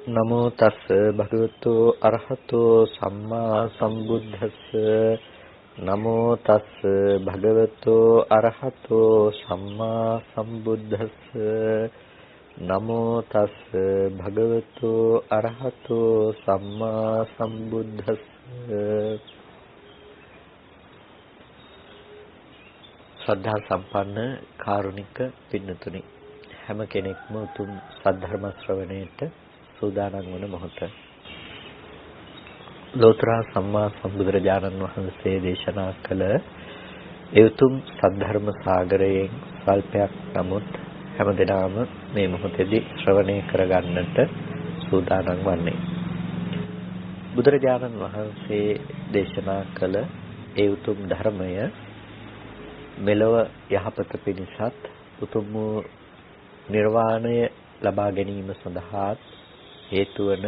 නමෝ තස් භගවතු අරහතෝ සම්මා සම්බුද්දස්ස නමෝ තස් භගවතු අරහතෝ සම්මා සම්බුද්දස්ස නමෝ තස් භගවතු අරහතෝ සම්මා සම්බුද්දස්ස ශ්‍රද්ධා සම්පන්න කාරුණික පින්නතුනි හැම කෙනෙක්ම උතුම් සද්ධර්ම ශ්‍රවණයට සූදානම් වන මොහොත ලෝතර සම්මා සම්බුදුරජාණන් වහන්සේ දේශනා කළ ඒ උතුම් සද්ධර්ම සාගරයෙන් සල්පයක් නමුත් හැමදෙනාම මේ මොහොතේදී ශ්‍රවණය කරගන්නට සූදානම් වන්නේ බුදුරජාණන් වහන්සේ දේශනා කළ ඒ උතුම් ධර්මය මෙලොව යහපත පිණිසත් උතුම් නිර්වාණය ලබා ගැනීම සඳහා හේතු වන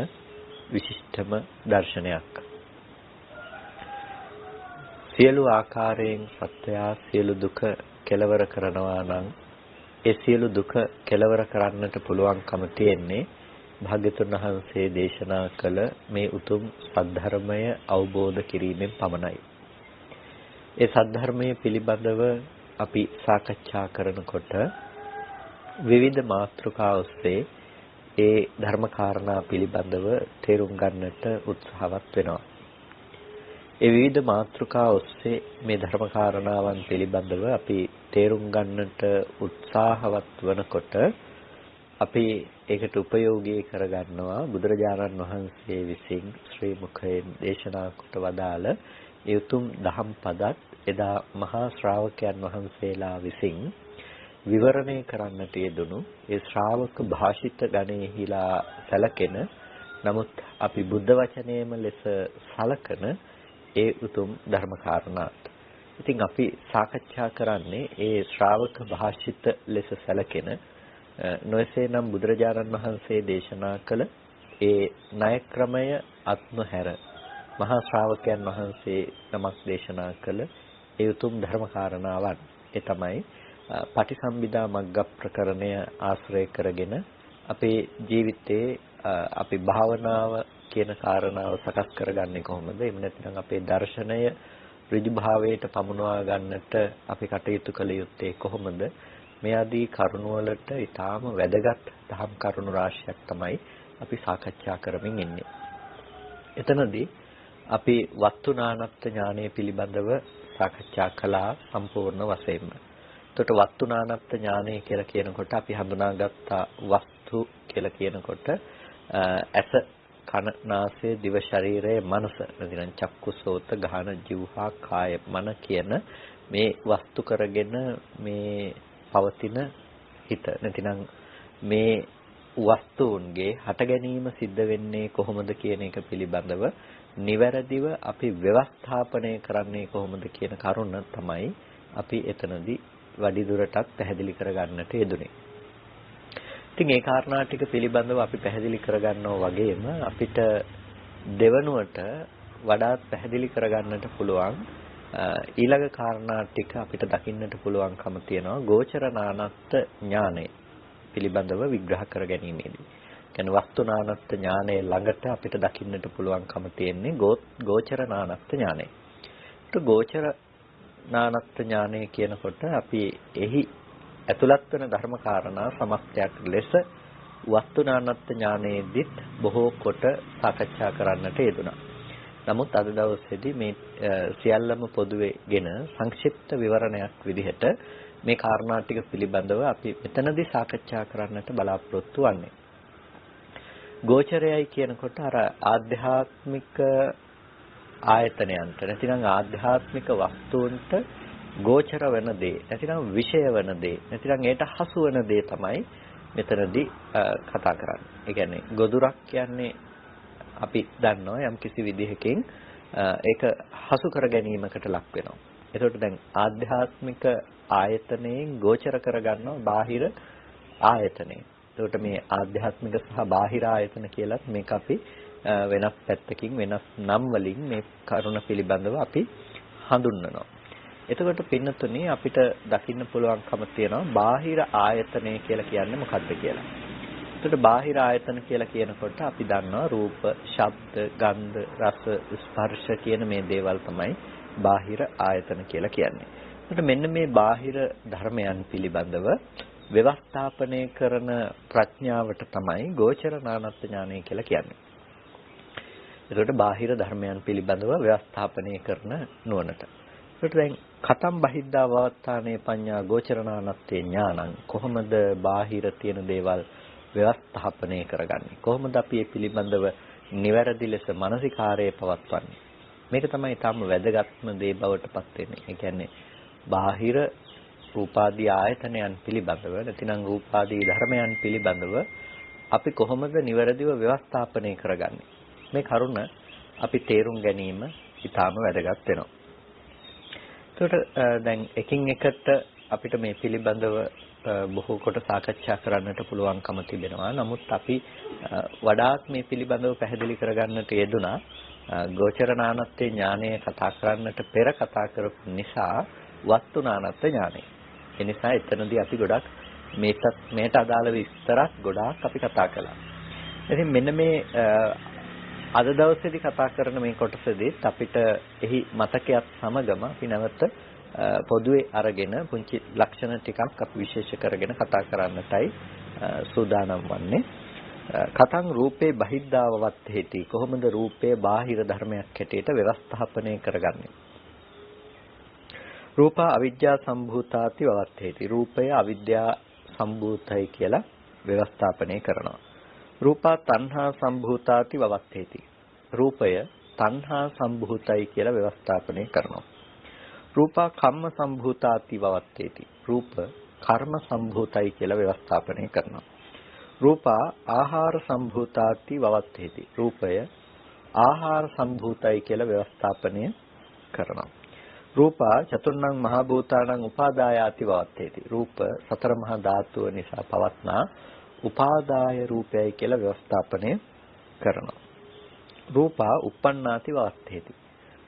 විශිෂ්ටම දර්ශනයක්. සියලු ආකාරයෙන් සත්‍යය සියලු දුක කෙලවර කරනවා නම් ඒ සියලු දුක කෙලවර කරන්නට පුළුවන්කම තියෙන්නේ භාග්‍යතුන් වහන්සේ දේශනා කළ මේ උතුම් සද්ධර්මය අවබෝධ කිරීමෙන් පමණයි. ඒ සද්ධර්මයේ පිළිබඳව අපි සාකච්ඡා කරනකොට විවිධ මාතෘකා ඔස්සේ ඒ ධර්ම කාරණා පිළිබඳව තේරුම් ගන්නට උත්සාහවත් වෙනවා. ඒ විවිධ මාතෘකා ඔස්සේ මේ ධර්ම කාරණාවන් පිළිබඳව අපි තේරුම් ගන්නට උත්සාහවත් වනකොට අපි ඒකට උපයෝගී කරගන්නවා බුදුරජාණන් වහන්සේ විසින් ශ්‍රී මුඛයෙන් දේශනා කොට වදාළ ඒ උතුම් දහම් පදත් එදා මහා ශ්‍රාවකයන් වහන්සේලා විසින් විවරණය කරන්නට යෙදුණු ඒ ශ්‍රාවක භාෂිත ගණයෙහිලා සැලකෙන නමුත් අපි බුද්ධ වචනයේම ලෙස සලකන ඒ උතුම් ධර්ම කාරණාත්. ඉතින් අපි සාකච්ඡා කරන්නේ ඒ ශ්‍රාවක භාෂිත ලෙස සැලකෙන නොයසේනම් බුදුරජාණන් වහන්සේ දේශනා කළ ඒ ණය ක්‍රමය අත්නොහැර මහා ශ්‍රාවකයන් වහන්සේ නමක් දේශනා කළ ඒ උතුම් ධර්ම කාරණාවන්. ඒ තමයි පටිසම්භිදා මග්ග ප්‍රකරණය ආශ්‍රය කරගෙන අපේ ජීවිතයේ අපි භාවනාව කියන කාරණාව සකස් කරගන්නේ කොහොමද? එහෙම නැත්නම් අපේ දර්ශනය ඍජු භාවයට පමුණවා ගන්නට අපි කටයුතු කළ යුත්තේ කොහොමද? මේ ආදී කරුණු වලට ඊටාම වැදගත් දහම් කරුණු රාශියක් තමයි අපි සාකච්ඡා කරමින් ඉන්නේ. එතනදී අපි වත්තුනානත්ත් ඥානය පිළිබඳව සාකච්ඡා කළා සම්පූර්ණ වශයෙන්ම. එතකොට වත්තුනානත්ත් ඥානය කියලා කියනකොට අපි හඳුනාගත්ත වස්තු කියලා කියනකොට ඇස කන නාසය දිව ශරීරය මනස නැතිනම් චක්කු සෝත ගහන જીවහා කාය මන කියන මේ වස්තු කරගෙන මේ පවතින හිත නැතිනම් මේ වස්තුන්ගේ හට ගැනීම සිද්ධ වෙන්නේ කොහොමද කියන එක පිළිබඳව නිවැරදිව අපි ව්‍යවස්ථාපනය කරන්නේ කොහොමද කියන කරුණ තමයි අපි එතනදී වැඩි දුරටත් පැහැදිලි කරගන්නට යෙදුනේ. ඉතින් ඒ කාරණා ටික පිළිබඳව අපි පැහැදිලි කරගන්නවා වගේම අපිට දෙවනුවට වඩාත් පැහැදිලි කරගන්නට පුළුවන් ඊළඟ කාරණා ටික අපිට දකින්නට පුළුවන්කම තියෙනවා ගෝචර නානත්ත් ඥානය පිළිබඳව විග්‍රහ කර ගැනීමේදී. කියන්නේ වස්තු නානත්ත් ඥානයේ ළඟට අපිට දකින්නට පුළුවන්කම තියෙන්නේ ගෝචර නානත්ත් ඥානය. ඒත් ගෝචර නානත්ත් ඥානය කියනකොට අපි එහි ඇතුළත් වෙන ධර්ම කාරණා සමස්තයක් ලෙස වස්තු නානත්ත් ඥානයේදීත් බොහෝ කොට සාකච්ඡා කරන්නට යෙදුණා. නමුත් අද දවසේදී මේ සියල්ලම පොදුවේගෙන සංක්ෂිප්ත විවරණයක් විදිහට මේ කාරණා ටික පිළිබඳව අපි මෙතනදී සාකච්ඡා කරන්නට බලාපොරොත්තු වෙන්නේ. ගෝචරයයි කියනකොට අර ආධ්‍යාත්මික ආයතනයන්ට නැතිනම් ආධ්‍යාත්මික වස්තුන්ට ගෝචර වෙන දේ නැතිනම් විෂය වෙන දේ නැතිනම් ඒට හසු වෙන දේ තමයි මෙතනදී කතා කරන්නේ. ඒ කියන්නේ ගොදුරක් කියන්නේ අපි දන්නවා යම් කිසි විදිහකින් ඒක හසු කර ගැනීමකට ලක් වෙනවා. ඒකට දැන් ආධ්‍යාත්මික ආයතනයෙන් ගෝචර කරගන්නවා බාහිර ආයතනය. ඒකට මේ ආධ්‍යාත්මික සහ බාහිර ආයතන කියලත් මේක අපි වෙනස් පැත්තකින් වෙනස් නම් වලින් මේ කරුණ පිළිබඳව අපි හඳුන්වනවා. එතකොට පින්නතුනේ අපිට දකින්න පුළුවන්කම තියෙනවා බාහිර ආයතනය කියලා කියන්නේ මොකක්ද කියලා. එතකොට බාහිර ආයතන කියලා කියනකොට අපි දන්නවා රූප, ශබ්ද, ගන්ධ, රස, ස්පර්ශ කියන මේ දේවල් තමයි බාහිර ආයතන කියලා කියන්නේ. එතකොට මෙන්න මේ බාහිර ධර්මයන් පිළිබඳව ව්‍යවස්ථාපනය කරන ප්‍රඥාවට තමයි ගෝචර නානත්ත් ඥානය කියලා කියන්නේ. එතකොට බාහිර ධර්මයන් පිළිබඳව ව්‍යවස්ථාපනය කරන නුවණට. එතකොට දැන් කතම් බහිද්ධා වවත්තානේ පඤ්ඤා ගෝචර නානත්තේ ඥානං කොහොමද බාහිර තියෙන දේවල් ව්‍යවස්ථාපනය කරගන්නේ? කොහොමද අපි මේ පිළිබඳව නිවැරදි ලෙස මානසිකාරය පවත්වන්නේ? මේක තමයි ඊටම වැදගත්ම දේ බවට පත් වෙන්නේ. ඒ කියන්නේ බාහිර රූපාදී ආයතනයන් පිළිබඳව නැතිනම් රූපාදී ධර්මයන් පිළිබඳව අපි කොහොමද නිවැරදිව ව්‍යවස්ථාපනය කරගන්නේ? මේ කරුණ අපි තේරුම් ගැනීම ඊටම වැදගත් වෙනවා. ඒකට දැන් එකින් එකට අපිට මේ පිළිබඳව බොහෝ කොට සාකච්ඡා කරන්නට පුළුවන්කම තිබෙනවා. නමුත් අපි වඩාත් මේ පිළිබඳව පැහැදිලි කරගන්නට යෙදුනා ගෝචර නානත්තේ ඥානය කතා කරන්නට පෙර කතා කරපු නිසා වස්තු නානත්ත් ඥානය. ඒ නිසා එතනදී අපි ගොඩක් මේට අදාළ විස්තරත් ගොඩාක් අපි කතා කළා. ඉතින් මෙන්න මේ අද දවසේදී කතා කරන මේ කොටසෙදිත් අපිට එහි මතකයක් සමගම අපි නැවත පොදුවේ අරගෙන පුංචි ලක්ෂණ ටිකක් අපි විශේෂ කරගෙන කතා කරන්නටයි සූදානම් වන්නේ. කතං රූපේ බහිද්ධාවවත් හේති කොහොමද රූපය බාහිර ධර්මයක් හැටියට ව්‍යවස්ථාපනය කරගන්නේ? රූපා අවිද්‍යා සම්භූතාති වවත් හේති රූපය අවිද්‍යා සම්භූතයි කියලා ව්‍යවස්ථාපනය කරනවා. රූපා තණ්හා සම්භූතාති වවත් හේති රූපය තණ්හා සම්භූතයි කියලා ව්‍යවස්ථාපනය කරනවා. රූපා කම්ම සම්භූතාති වවත් හේති රූප කර්ම සම්භූතයි කියලා ව්‍යවස්ථාපනය කරනවා. රූපා ආහාර සම්භූතාති වවත් හේති රූපය ආහාර සම්භූතයි කියලා ව්‍යවස්ථාපනය කරනවා. රූපා චතුර්ණං මහ භූතානං උපාදායාති වවත් හේති රූප සතර මහා ධාතුව නිසා පවත්නා උපාදාය රූපයයි කියලා ව්‍යවස්ථාපනය කරනවා. රූපා uppannāti වවත් හේති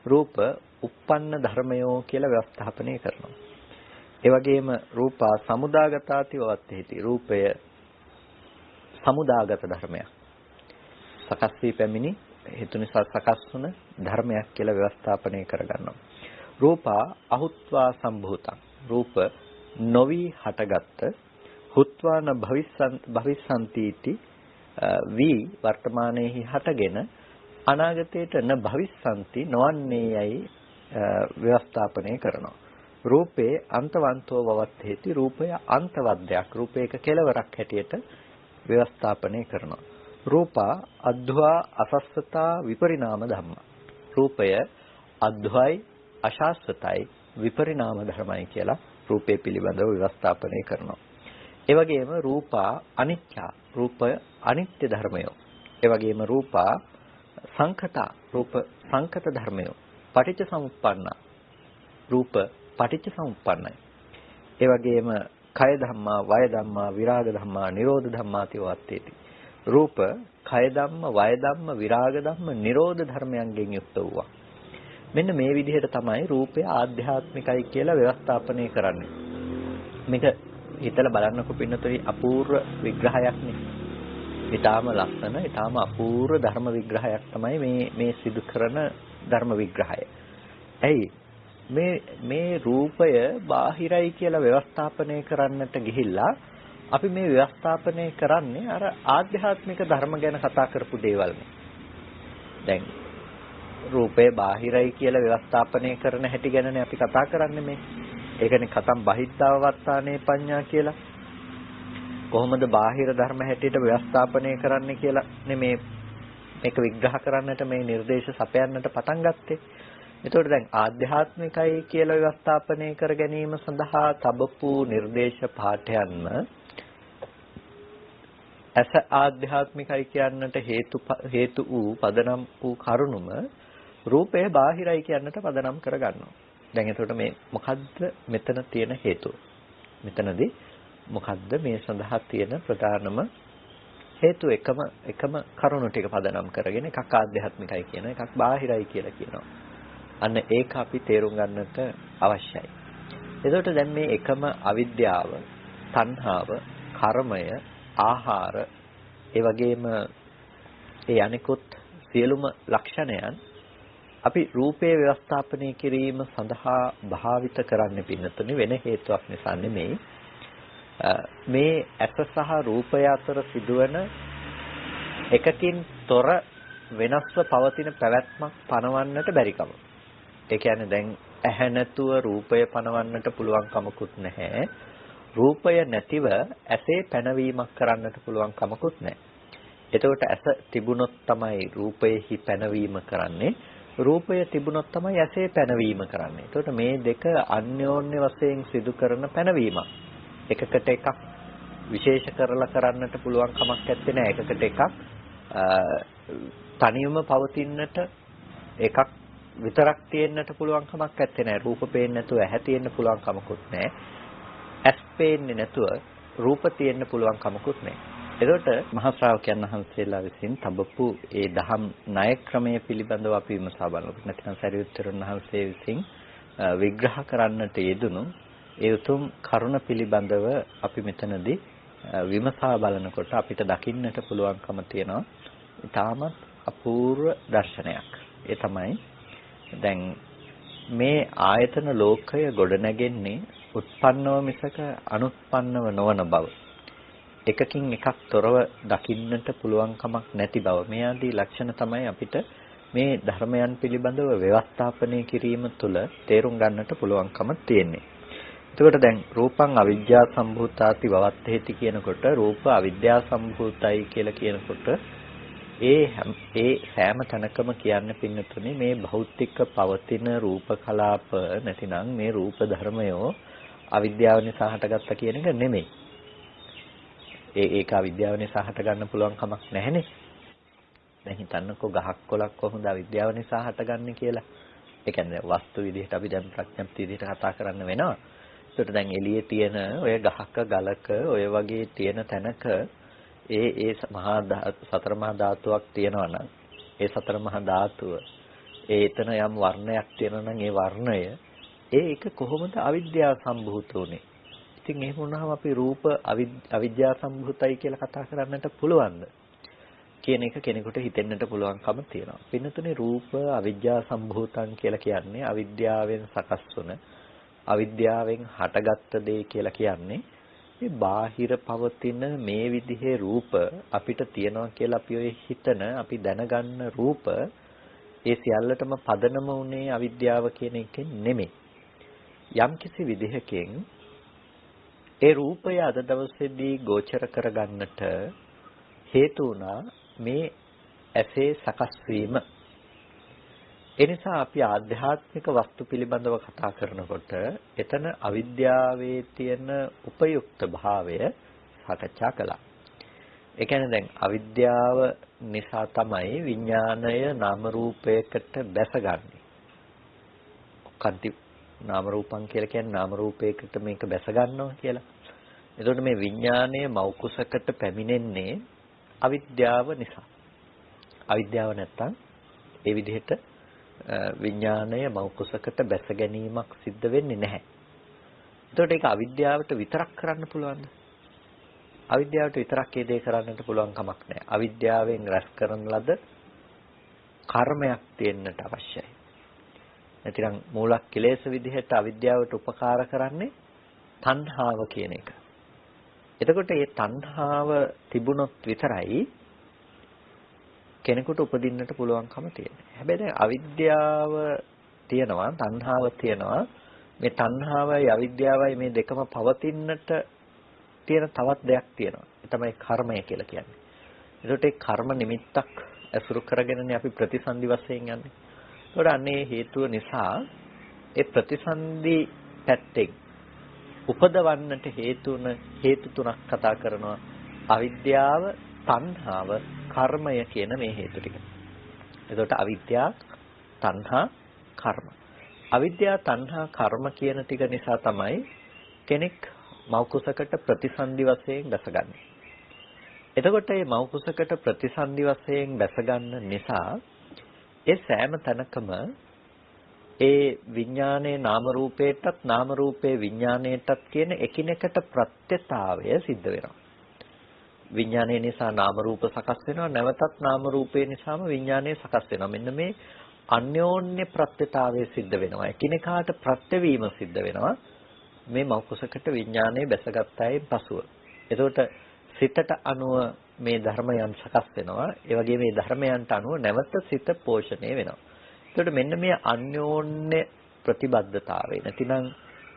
රූප uppන්න ධර්මයෝ කියලා ව්‍යවස්ථාපනය කරනවා. ඒ වගේම රූපා සමුදාගතාති වවත් හේති රූපය සමුදාගත ධර්මයක්. සකස් වී පැමිණි හේතු නිසා සකස් වුණ ධර්මයක් කියලා ව්‍යවස්ථාපනය කරගන්නවා. රූපා අහුත්වා සම්භූතං රූප නොවි හටගත්ත හුත්වාන භවිස්සන්තිති වී වර්තමානයේහි හටගෙන අනාගතයට න භවිස්සන්ති නොවන්නේ යයි ව්‍යවස්ථාපනය කරනවා. රූපේ අන්තවන්තෝ වවත් හේති රූපය අන්තවද්දයක් රූපයක කෙලවරක් හැටියට ව්‍යවස්ථාපනය කරනවා. රූපා අද්වා අසස්සතා විපරිණාම ධම්මා රූපය අද්වයි අශාස්වතයි විපරිණාම ධර්මයි කියලා රූපේ පිළිබඳව ව්‍යවස්ථාපනය කරනවා. ඒ වගේම රූපා අනිත්‍ය රූපය අනිත්‍ය ධර්මය. ඒ වගේම රූපා සංඛතා රූප සංඛත ධර්මය. පටිච්ච සමුප්පන්න රූප පටිච්ච සමුප්පන්නයි. ඒ වගේම කය ධම්මා වය ධම්මා විරාග ධම්මා නිරෝධ ධම්මාති වත්තේති. රූප කය ධම්ම වය ධම්ම විරාග ධම්ම නිරෝධ ධර්මයන්ගෙන් යුක්ත වූවා. මෙන්න මේ විදිහට තමයි රූපය ආධ්‍යාත්මිකයි කියලා ව්‍යවස්ථාපනය කරන්නේ. මේක හිතලා බලන්නකො පින්නතොයි අපූර්ව විග්‍රහයක් නේ. ඊටාම ලස්සන, ඊටාම අපූර්ව ධර්ම විග්‍රහයක් තමයි මේ සිදු කරන ධර්ම විග්‍රහය. ඇයි මේ රූපය බාහිරයි කියලා ව්‍යවස්ථාපනය කරන්නට ගිහිල්ලා අපි මේ ව්‍යවස්ථාපනය කරන්නේ අර ආධ්‍යාත්මික ධර්ම ගැන කතා කරපු දේවල්නේ. දැන් රූපේ බාහිරයි කියලා ව්‍යවස්ථාපනය කරන හැටි ගැනනේ අපි කතා කරන්නේ මේ. ඒකනේ කතම් බහිද්ධාවවත්තානේ පඤ්ඤා කියලා. කොහොමද බාහිර ධර්ම හැටියට ව්‍යවස්ථාපනය කරන්නේ කියලා නේ මේක විග්‍රහ කරන්නට මේ නිර්දේශ සපයන්නට පටන් ගත්තේ. එතකොට දැන් ආධ්‍යාත්මිකයි කියලා ව්‍යවස්ථාපනය කර ගැනීම සඳහා තබපු නිර්දේශ පාඨයන්ම ඇස ආධ්‍යාත්මිකයි කියන්නට හේතු වූ පදනම් වූ කරුණුම රූපය බාහිරයි කියන්නට පදනම් කරගන්නවා. දැන් එතකොට මේ මොකද්ද මෙතන තියෙන හේතුව? මෙතනදී මොකද්ද මේ සඳහා තියෙන ප්‍රධානම හේතුව? එකම කරුණු ටික පදනම් කරගෙන එකක් ආධ්‍යාත්මිකයි කියන එකක් බාහිරයි කියලා කියනවා. අන්න ඒක අපි තේරුම් ගන්නට අවශ්‍යයි. එතකොට දැන් මේ එකම අවිද්‍යාව, තණ්හාව, කර්මය, ආහාර, ඒ වගේම ඒ අනිකුත් සියලුම ලක්ෂණයන් අපි රූපේ ව්‍යවස්ථාපනය කිරීම සඳහා භාවිත කරන්න පින්නතුනි වෙන හේතුවක් නිසා නෙමෙයි. මේ ඇස සහ රූපය අතර සිදුවන එකකින් තොර වෙනස්ව පවතින පැවැත්මක් පනවන්නට බැරිකම. ඒ කියන්නේ දැන් ඇහැ නැතුව රූපය පනවන්නට පුළුවන් කමකුත් නැහැ. රූපය නැතිව ඇසේ පැනවීමක් කරන්නට පුළුවන් කමකුත් නැහැ. එතකොට ඇස තිබුණොත් තමයි රූපයෙහි පැනවීම කරන්නේ. රූපය තිබුණොත් තමයි ඇසේ පැනවීම කරන්නේ. එතකොට මේ දෙක අන්‍යෝන්‍ය වශයෙන් සිදු කරන පැනවීමක්. එකකට එකක් විශේෂ කරලා කරන්නට පුළුවන් කමක් නැත්තේ නෑ. එකකට එකක් තනියම පවතින්නට එකක් විතරක් තියෙන්නට පුළුවන් කමක් නැත්තේ නෑ. රූප පේන්නේ නැතුව ඇහැ තියෙන්න පුළුවන් කමකුත් නෑ. ඇස් පේන්නේ නැතුව රූප තියෙන්න පුළුවන් කමකුත් නෑ. එතකොට මහා ශ්‍රාවකයන් වහන්සේලා විසින් තබපු ඒ දහම් ණය ක්‍රමයේ පිළිබඳව අපි විමසා බලමු. නැත්නම් සරියුත් තෙරුන් වහන්සේ විසින් විග්‍රහ කරන්නට යෙදුණු ඒ උතුම් කරුණ පිළිබඳව අපි මෙතනදී විමසා බලනකොට අපිට දකින්නට පුළුවන්කම තියෙනවා. ඊටමත් අපූර්ව දර්ශනයක්. ඒ තමයි දැන් මේ ආයතන ලෝකය ගොඩනැගෙන්නේ උත්පන්නව මිසක අනුත්පන්නව නොවන බව. එකකින් එකක් තොරව දකින්නට පුළුවන් කමක් නැති බව. මේ ආදී ලක්ෂණ තමයි අපිට මේ ධර්මයන් පිළිබඳව ව්‍යවස්ථාපනය කිරීම තුළ තේරුම් ගන්නට පුළුවන්කම තියෙන්නේ. එතකොට දැන් රූපං අවිජ්ජා සම්භූතාති වවත්තේති කියනකොට රූප අවිද්‍යා සම්භූතයි කියලා කියනකොට ඒ සෑම තැනකම කියන්න පින්නතුනේ මේ භෞතික පවතින රූප කලාප නැතිනම් මේ රූප ධර්මයෝ අවිද්‍යාව නිසා හටගත්ත කියන එක නෙමෙයි. ඒක අවිද්‍යාව නිසා හට ගන්න පුළුවන් කමක් නැහැනේ. දැන් හිතන්නකෝ ගහක් කොළක් කොහොමද අවිද්‍යාව නිසා හටගන්නේ කියලා. ඒ කියන්නේ වස්තු විදිහට අපි දැන් ප්‍රඥප්ති විදිහට කතා කරන්න වෙනවා. ඒකට දැන් එළියේ තියෙන ඔය ගහක ගලක ඔය වගේ තියෙන තැනක ඒ සතර මහා ධාතුවක් තියෙනවා නම් ඒ සතර මහා ධාතුව එතන යම් වර්ණයක් තියෙනවා නම් ඒ වර්ණය ඒක කොහොමද අවිද්‍යාව සම්භූත උනේ? ඉතින් එහෙම වුණාම අපි රූප අවිද්‍යා සම්භූතයි කියලා කතා කරන්නට පුළුවන්ද කියන එක කෙනෙකුට හිතෙන්නට පුළුවන්කම තියෙනවා. පින්නතුනේ රූප අවිද්‍යා සම්භූතං කියලා කියන්නේ අවිද්‍යාවෙන් සකස් වුණ අවිද්‍යාවෙන් හටගත්ත දේ කියලා කියන්නේ මේ බාහිර පවතින මේ විදිහේ රූප අපිට තියෙනවා කියලා අපි ඔය හිතන අපි දැනගන්න රූප ඒ සියල්ලටම පදනම උනේ අවිද්‍යාව කියන එකෙන් නෙමෙයි. යම්කිසි විදිහකින් ඒ රූපය අද දවසේදී ගෝචර කරගන්නට හේතු වුණා මේ ඇසේ සකස් වීම. ඒ නිසා අපි ආධ්‍යාත්මික වස්තු පිළිබඳව කතා කරනකොට එතන අවිද්‍යාවේ තියෙන උපයුක්ත භාවය සාකච්ඡා කළා. ඒ කියන්නේ දැන් අවිද්‍යාව නිසා තමයි විඥාණය නාම රූපයකට බැසගන්නේ. කන්ති නාම රූපං කියලා කියන්නේ නාම රූපයකට මේක බැස ගන්නවා කියලා. එතකොට මේ විඥාණය මෞකුසකට පැමිණෙන්නේ අවිද්‍යාව නිසා. අවිද්‍යාව නැත්තම් ඒ විදිහට විඥාණය මෞකුසකට බැස ගැනීමක් සිද්ධ වෙන්නේ නැහැ. එතකොට ඒක අවිද්‍යාවට විතරක් කරන්න පුළුවන්ද? අවිද්‍යාවට විතරක් ඒ දේ කරන්නට පුළුවන් කමක් නැහැ. අවිද්‍යාවෙන් රැස් කරන ලද කර්මයක් තියෙන්නට අවශ්‍යයි. නැතිනම් මූලක් කෙලෙස් විදිහට අවිද්‍යාවට උපකාර කරන්නේ තණ්හාව කියන එක. එතකොට මේ තණ්හාව තිබුණොත් විතරයි කෙනෙකුට උපදින්නට පුළුවන්කම තියෙන්නේ. හැබැයි දැන් අවිද්‍යාව තියෙනවා, තණ්හාව තියෙනවා. මේ තණ්හාවයි අවිද්‍යාවයි මේ දෙකම පවතින්නට තියෙන තවත් දෙයක් තියෙනවා. ඒ තමයි කර්මය කියලා කියන්නේ. එතකොට ඒ කර්ම නිමිත්තක් ඇසුරු කරගෙනනේ අපි ප්‍රතිසන්දි වශයෙන් යන්නේ. ඒකට අන්නේ හේතුව නිසා ඒ ප්‍රතිසන්දි පැත්තෙන් උපදවන්නට හේතු තුනක් කතා කරනවා. අවිද්‍යාව, තණ්හාව, කර්මය කියන මේ හේතු ටික. එතකොට අවිද්‍යාව, තණ්හා, කර්ම. අවිද්‍යාව, තණ්හා, කර්ම කියන ටික නිසා තමයි කෙනෙක් මෞකුසකට ප්‍රතිසන්දි වශයෙන් දැසගන්නේ. එතකොට මේ මෞකුසකට ප්‍රතිසන්දි වශයෙන් දැසගන්න නිසා ඒ සෑම තැනකම ඒ විඥානයේ නාම රූපේටත් නාම රූපේ විඥාණයටත් කියන එකිනෙකට ප්‍රත්‍යතාවය සිද්ධ වෙනවා. විඥානය නිසා නාම රූප සකස් වෙනවා. නැවතත් නාම රූපේ නිසාම විඥානය සකස් වෙනවා. මෙන්න මේ අන්‍යෝන්‍ය ප්‍රත්‍යතාවය සිද්ධ වෙනවා. එකිනෙකාට ප්‍රත්‍යවීම සිද්ධ වෙනවා. මේ මෞකසකට විඥානය බැසගත්තායින් පසුව. එතකොට සිතට අනුව මේ ධර්මයන් සකස් වෙනවා. ඒ වගේ මේ ධර්මයන්ට අනුව නැවත සිත පෝෂණය වෙනවා. එතකොට මෙන්න මේ අන්‍යෝන්‍ය ප්‍රතිබද්ධතාවය නැතිනම්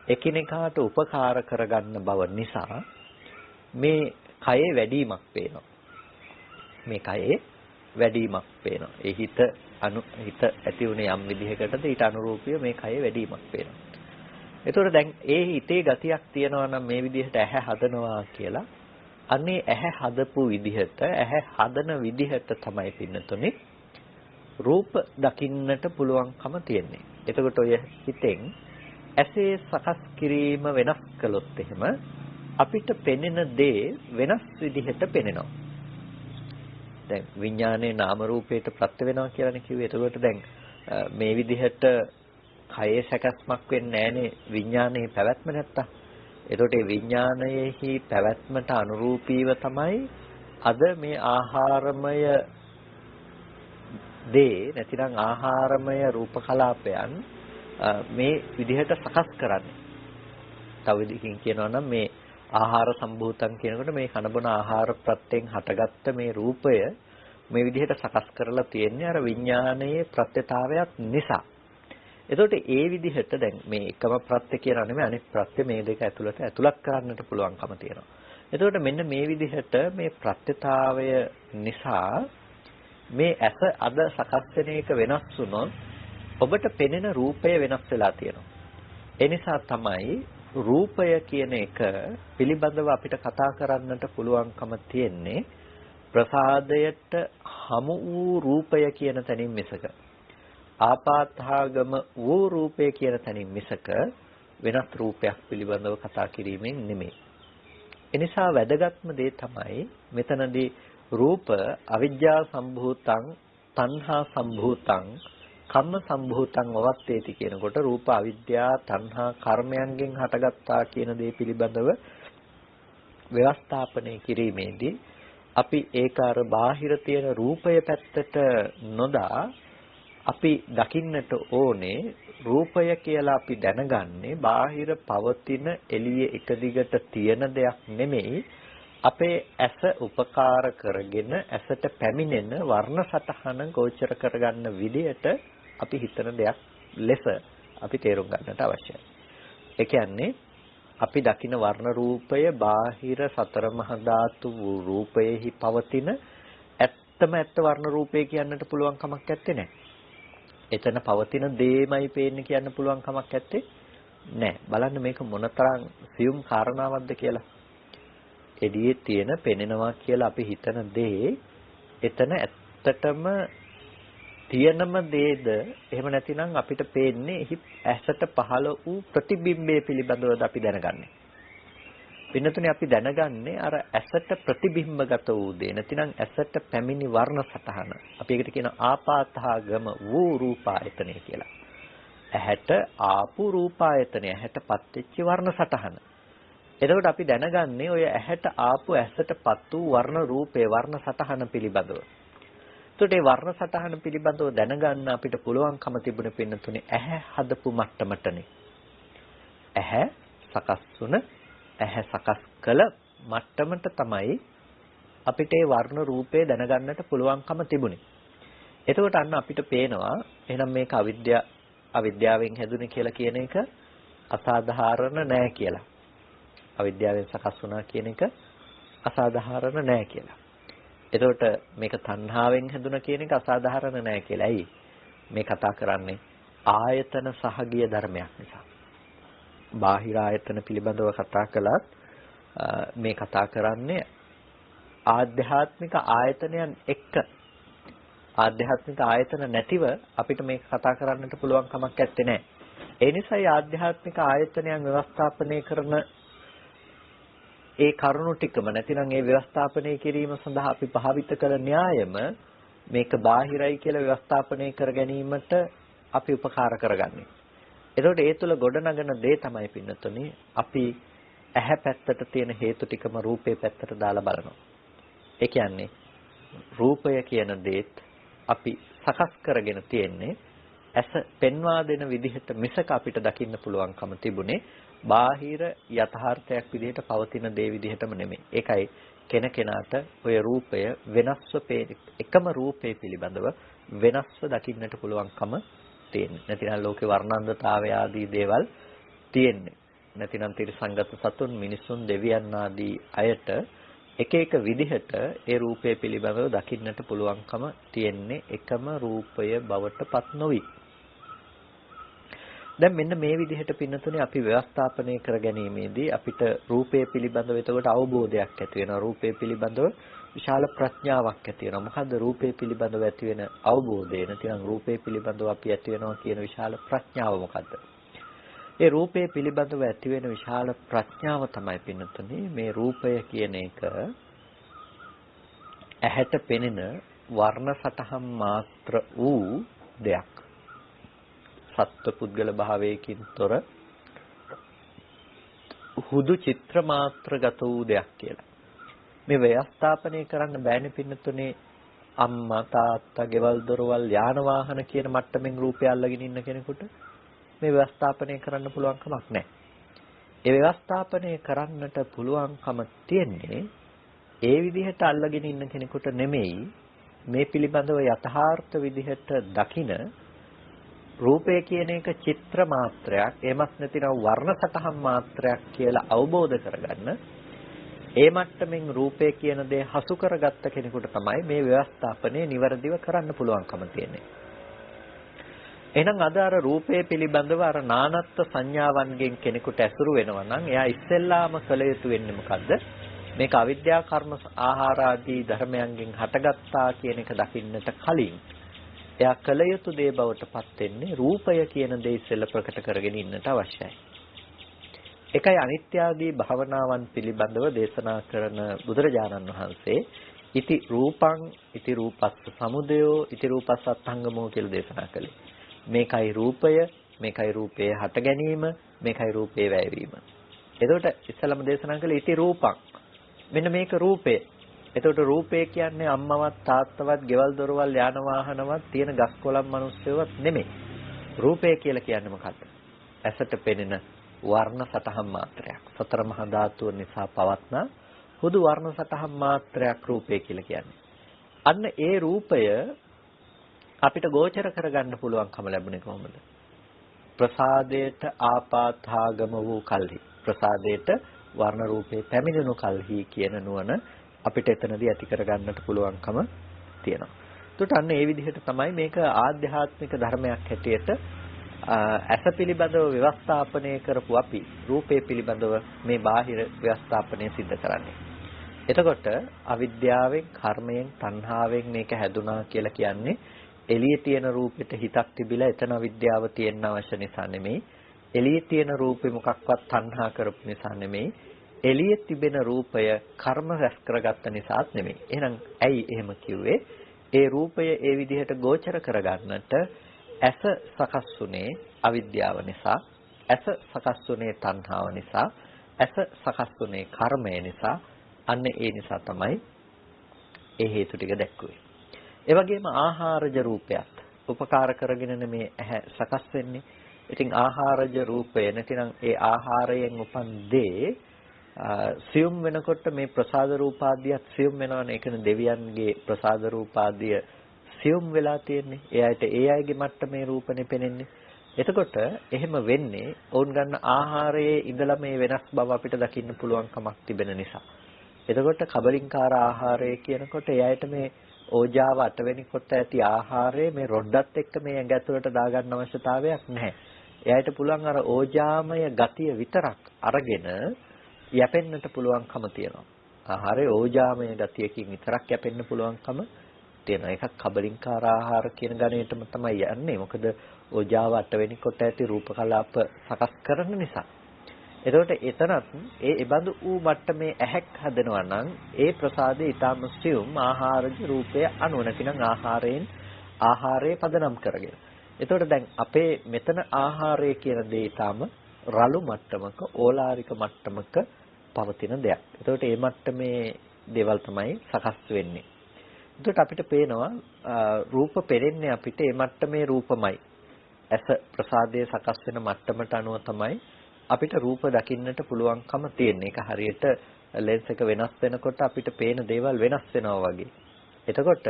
එකිනෙකාට උපකාර කරගන්න බව නිසා මේ කයේ වැඩිමක් පේනවා. මේ කයේ වැඩිමක් පේනවා. ඒ හිත ඇති වුණේ යම් විදිහකටද ඊට අනුරූපීව මේ කයේ වැඩිමක් පේනවා. එතකොට දැන් ඒ හිතේ ගතියක් තියෙනවා නම් මේ විදිහට ඇහැ හදනවා කියලා අන්නේ ඇහැ හදපු විදිහට ඇහැ හදන විදිහට තමයි පින්නතුනේ රූප දකින්නට පුළුවන්කම තියෙන්නේ. එතකොට ඔය හිතෙන් ඇසේ සකස් කිරීම වෙනස් කළොත් එහෙම අපිට පෙනෙන දේ වෙනස් විදිහට පෙනෙනවා. දැන් විඥානයේ නාම රූපයට ප්‍රත්‍ය වෙනවා කියලානේ කිව්වේ. එතකොට දැන් මේ විදිහට කයේ සැකස්මක් වෙන්නේ නැහනේ විඥානයේ පැවැත්ම නැත්තම්. එතකොට මේ විඥානයේහි පැවැත්මට අනුරූපීව තමයි අද මේ ආහාරමය දේ නැතිනම් ආහාරමය රූප කලාපයන් මේ විදිහට සකස් කරන්නේ. තව විදිහකින් කියනවා නම් මේ ආහාර සම්භූතම් කියනකොට මේ කනබන ආහාර ප්‍රත්‍යයෙන් හටගත්ත මේ රූපය මේ විදිහට සකස් කරලා තියෙන්නේ අර විඥානයේ ප්‍රත්‍යතාවයක් නිසා. එතකොට ඒ විදිහට දැන් මේ එකම ප්‍රත්‍ය කියලා නෙමෙයි අනෙක් ප්‍රත්‍ය මේ දෙක ඇතුළත් කරන්නට පුළුවන්කම තියෙනවා. එතකොට මෙන්න මේ විදිහට මේ ප්‍රත්‍යතාවය නිසා මේ ඇස අද සකස් වෙන එක වෙනස් වුණොත් ඔබට පෙනෙන රූපය වෙනස් වෙලා තියෙනවා. ඒ නිසා තමයි රූපය කියන එක පිළිබඳව අපිට කතා කරන්නට පුළුවන්කම තියෙන්නේ ප්‍රසාදයට හමු වූ රූපය කියන තැනින් මිසක ආපාතාගම වූ රූපය කියන තැනින් මිසක වෙනත් රූපයක් පිළිබඳව කතා කිරීමෙන් නෙමෙයි. එනිසා වැදගත්ම දේ තමයි මෙතනදී රූප අවිජ්ජා සම්භූතං තණ්හා සම්භූතං කම්ම සම්භූතං වවත්තේති කියනකොට රූප අවිද්‍යා තණ්හා කර්මයන්ගෙන් හටගත්තා කියන දේ පිළිබඳව ව්‍යවස්ථාපනය කිරීමේදී අපි ඒකාර බාහිර තියෙන රූපය පැත්තට නොදා අපි දකින්නට ඕනේ රූපය කියලා අපි දැනගන්නේ බාහිර පවතින එළියේ එක දිගට තියෙන දෙයක් නෙමෙයි අපේ ඇස උපකාර කරගෙන ඇසට පැමිණෙන වර්ණ සටහන ගෝචර කරගන්න විදියට අපි හිතන දෙයක් ලෙස අපි තේරුම් ගන්නට අවශ්‍යයි. ඒ කියන්නේ අපි දකින වර්ණ රූපය බාහිර සතර මහා ධාතු වූ රූපයේහි පවතින ඇත්තම ඇත්ත වර්ණ රූපය කියන්නට පුළුවන් කමක් නැත්තේ නෑ. එතන පවතින දේමයි පේන්නේ කියන්න පුළුවන් කමක් නැත්තේ නෑ. බලන්න මේක මොනතරම් සියුම් කාරණාවක්ද කියලා. එළියේ තියෙන පෙනෙනවා කියලා අපි හිතන දේ එතන ඇත්තටම තියෙනම දේද එහෙම නැතිනම් අපිට පේන්නේ එහි ඇසට පහළ වූ ප්‍රතිබිම්බය පිළිබඳවද අපි දැනගන්නේ. පින්නතුනේ අපි දැනගන්නේ අර ඇසට ප්‍රතිබිම්බගත වූ දේ නැතිනම් ඇසට පැමිණි වර්ණ සටහන. අපි ඒකට කියන ආපාතහගම වූ රූපායතනය කියලා. ඇහැට ආපු රූපායතනය ඇහැටපත් වෙච්ච වර්ණ සටහන. එතකොට අපි දැනගන්නේ ඔය ඇහැට ආපු ඇසටපත් වූ වර්ණ රූපේ වර්ණ සටහන පිළිබඳව. එතකොට මේ වර්ණ සටහන පිළිබඳව දැනගන්න අපිට පුළුවන්කම තිබුණේ පින්නතුනේ ඇහැ හදපු මට්ටමටනේ. ඇහැ සකස් වුණ ඇහැ සකස් කළ මට්ටමට තමයි අපිට මේ වර්ණ රූපේ දැනගන්නට පුළුවන්කම තිබුණේ. එතකොට අන්න අපිට පේනවා එහෙනම් මේක අවිද්‍යාවෙන් හැදුනේ කියලා කියන එක අසාධාරණ නෑ කියලා. අවිද්‍යාවෙන් සකස් වුණා කියන එක අසාධාරණ නෑ කියලා. එතකොට මේක තණ්හාවෙන් හැදුණා කියන එක අසාධාරණ නෑ කියලා. ඇයි? මේ කතා කරන්නේ ආයතන සහගිය ධර්මයක් නිසා. බාහිර ආයතන පිළිබඳව කතා කළත් මේ කතා කරන්නේ ආධ්‍යාත්මික ආයතනයන් එක්ක. ආධ්‍යාත්මික ආයතන නැතිව අපිට මේක කතා කරන්නට පුළුවන් කමක් නැත්තේ නෑ. ඒ නිසායි ආධ්‍යාත්මික ආයතනයන් ව්‍යවස්ථාපනය කරන ඒ කරුණු ටිකම නැතිනම් ඒ ව්‍යවස්ථාපනය කිරීම සඳහා අපි භාවිත කළ න්‍යායම මේක බාහිරයි කියලා ව්‍යවස්ථාපනය කර ගැනීමට අපි උපකාර කරගන්නේ. එතකොට ඒ තුල ගොඩනගන දේ තමයි පින්නතුනේ අපි ඇහැ පැත්තට තියෙන හේතු ටිකම රූපේ පැත්තට දාලා බලනවා. ඒ කියන්නේ රූපය කියන දේත් අපි සකස් කරගෙන තියෙන්නේ ඇස පෙන්වා දෙන විදිහට මිසක අපිට දකින්න පුළුවන්කම තිබුණේ බාහිර යථාර්ථයක් විදිහට පවතින දේ විදිහටම නෙමෙයි. ඒකයි කෙනකෙනාට ඔය රූපය වෙනස්ව එකම රූපේ පිළිබඳව වෙනස්ව දකින්නට පුළුවන්කම තියෙන්නේ. නැතිනම් ලෝකේ වර්ණන්දතාවය ආදී දේවල් තියෙන්නේ. නැතිනම් තිරසංගත සතුන් මිනිසුන් දෙවියන් ආදී අයට එක එක විදිහට ඒ රූපය පිළිබඳව දකින්නට පුළුවන්කම තියෙන්නේ එකම රූපය බවට පත් නොවි. දැන් මෙන්න මේ විදිහට පින්නතුනේ අපි ව්‍යවස්ථාපනය කර ගැනීමේදී අපිට රූපය පිළිබඳව එතකොට අවබෝධයක් ඇති වෙනවා. රූපය පිළිබඳව විශාල ප්‍රඥාවක් ඇති වෙනවා. මොකද්ද රූපය පිළිබඳව ඇති වෙන අවබෝධය? නැතිනම් රූපය පිළිබඳව අපි ඇති වෙනවා කියන විශාල ප්‍රඥාව මොකද්ද? ඒ රූපය පිළිබඳව ඇති වෙන විශාල ප්‍රඥාව තමයි පින්නතුනේ මේ රූපය කියන එක ඇහැට පෙනෙන වර්ණ සටහන් මාත්‍ර වූ දෙයක්. සත්ව පුද්ගල භාවයකින් තොර හුදු චිත්‍ර මාත්‍රගත වූ දෙයක් කියලා. මේ ව්‍යවස්ථාපනය කරන්න බෑනේ පින්නතුනේ අම්මා තාත්තා ගෙවල් දොරවල් යාන වාහන කියන මට්ටමින් රූපය අල්ලගෙන ඉන්න කෙනෙකුට මේ ව්‍යවස්ථාපනය කරන්න පුළුවන් කමක් නැහැ. ඒ ව්‍යවස්ථාපනය කරන්නට පුළුවන්කම තියෙන්නේ ඒ විදිහට අල්ලගෙන ඉන්න කෙනෙකුට නෙමෙයි මේ පිළිබඳව යථාර්ථ විදිහට දකින රූපය කියන එක චිත්‍ර මාත්‍රයක් එමත් නැතිනම් වර්ණ සටහන් මාත්‍රයක් කියලා අවබෝධ කරගන්න ඒ මට්ටමින් රූපය කියන දේ හසු කරගත්ත කෙනෙකුට තමයි මේ ව්‍යවස්ථාපනය નિවරදිව කරන්න පුළුවන්කම තියෙන්නේ. එහෙනම් අද අර රූපය පිළිබඳව අර නානත්ත්ව සංඥාවන්ගෙන් කෙනෙකුට ඇසුරු වෙනවා නම් එයා ඉස්සෙල්ලාම කළ යුතු වෙන්නේ මොකද්ද? මේක අවිද්‍යා කර්ම ආහාර ආදී ධර්මයන්ගෙන් හටගත්තා කියන එක දකින්නට කලින් එයා කළ යුතු දේ බවට පත් වෙන්නේ රූපය කියන දේ ඉස්සෙල්ල ප්‍රකට කරගෙන ඉන්නට අවශ්‍යයි. ඒකයි අනිත්‍ය ආදී භාවනාවන් පිළිබඳව දේශනා කරන බුදුරජාණන් වහන්සේ ඉති රූපං ඉති රූපස්ස සමුදයෝ ඉති රූපස්ස අත්ංගමෝ කියලා දේශනා කළේ. මේකයි රූපය, මේකයි රූපයේ හට ගැනීම, මේකයි රූපයේ වැයවීම. එතකොට ඉස්සලම දේශනා කළේ ඉති රූපං. මෙන්න මේක රූපය. එතකොට රූපය කියන්නේ අම්මවත් තාත්තවත්, ගෙවල් දොරවල් යාන වාහනවත් තියෙන ගස් කොළන් මිනිස්සුවත් නෙමෙයි. රූපය කියලා කියන්නේ මොකක්ද? ඇසට පෙනෙන වර්ණ සටහන් මාත්‍රයක්. සතර මහා ධාතුන් නිසා පවත්නා හුදු වර්ණ සටහන් මාත්‍රයක් රූපය කියලා කියන්නේ. අන්න ඒ රූපය අපිට ගෝචර කරගන්න පුළුවන්කම ලැබුණේ කොහොමද? ප්‍රසාදයට ආපාතාගම වූ කල්හි. ප්‍රසාදයට වර්ණ රූපේ පැමිණෙනු කල්හි කියන නුවණ අපිට එතනදී ඇති කරගන්නට පුළුවන්කම තියෙනවා. ඒකට අන්න ඒ විදිහට තමයි මේක ආධ්‍යාත්මික ධර්මයක් හැටියට ඇස පිළිබඳව ව්‍යවස්ථාපනය කරපු අපි රූපේ පිළිබඳව මේ බාහිර ව්‍යවස්ථාපනය සිද්ධ කරන්නේ. එතකොට අවිද්‍යාවෙන්, කර්මයෙන්, තණ්හාවෙන් මේක හැදුනා කියලා කියන්නේ එළියේ තියෙන රූපෙට හිතක් තිබිලා එතන අවිද්‍යාව තියෙන්න අවශ්‍ය නිසා නෙමෙයි. එළියේ තියෙන රූපේ මොකක්වත් තණ්හා කරපු නිසා නෙමෙයි. එළියේ තිබෙන රූපය කර්ම රැස් කරගත්ත නිසාත් නෙමෙයි. එහෙනම් ඇයි එහෙම කිව්වේ? ඒ රූපය ඒ විදිහට ගෝචර කරගන්නට ඇස සකස් වුනේ අවිද්‍යාව නිසා, ඇස සකස් වුනේ තණ්හාව නිසා, ඇස සකස් වුනේ කර්මය නිසා. අන්න ඒ නිසා තමයි ඒ හේතු ටික දැක්කුවේ. ඒ වගේම ආහාරජ රූපයත් උපකාර කරගෙන මේ ඇහැ සකස් වෙන්නේ. ඉතින් ආහාරජ රූපය නැතිනම් ඒ ආහාරයෙන් උපන් දේ සියුම් වෙනකොට මේ ප්‍රසාද රූපාදියත් සියුම් වෙනවනේ. ඒ කියන්නේ දෙවියන්ගේ ප්‍රසාද රූපාදිය සියුම් වෙලා තියෙන්නේ. ඒ අයට ඒ අයගේ මට්ටමේ රූපනේ පෙනෙන්නේ. එතකොට එහෙම වෙන්නේ වුන් ගන්න ආහාරයේ ඉඳලා මේ වෙනස් බව අපිට දකින්න පුළුවන් කමක් තිබෙන නිසා. එතකොට කබලින්කාර ආහාරය කියනකොට ඒ අයට මේ ඕජාව අටවෙනි කොට ඇති ආහාරය මේ රොඩ්ඩත් එක්ක මේ ඇඟ ඇතුළට දාගන්න අවශ්‍යතාවයක් නැහැ. එයාට පුළුවන් අර ඕජාමය ගතිය විතරක් අරගෙන යැපෙන්නට පුළුවන්කම තියෙනවා. ආහාරයේ ඕජාමය ගතියකින් විතරක් යැපෙන්න පුළුවන්කම තියෙනවා. ඒකක් කබලින්කාර ආහාර කියන ගණේටම තමයි යන්නේ. මොකද ඕජාව අටවෙනි කොට ඇති රූප කලාප සකස් කරන නිසා. එතකොට එතනත් ඒ බඳු ඌ මට්ටමේ ඇහැක් හදනවා නම් ඒ ප්‍රසාදේ ඊටම සියුම් ආහාරජ රූපය අනුව නැතිනම් ආහාරයේ පදනම් කරගෙන. එතකොට දැන් අපේ මෙතන ආහාරය කියන දේ ඊටම රළු මට්ටමක ඕලාරික මට්ටමක පවතින දෙයක්. එතකොට මේ මට්ටමේ දේවල් තමයි සකස් වෙන්නේ. එතකොට අපිට පේනවා රූප පෙරෙන්නේ අපිට මේ මට්ටමේ රූපමයි. ඇස ප්‍රසාදයේ සකස් වෙන මට්ටමට අනුව තමයි අපිට රූප දකින්නට පුළුවන්කම තියෙන්නේ. ඒක හරියට ලෙන්ස් එක වෙනස් වෙනකොට අපිට පේන දේවල් වෙනස් වෙනවා වගේ. එතකොට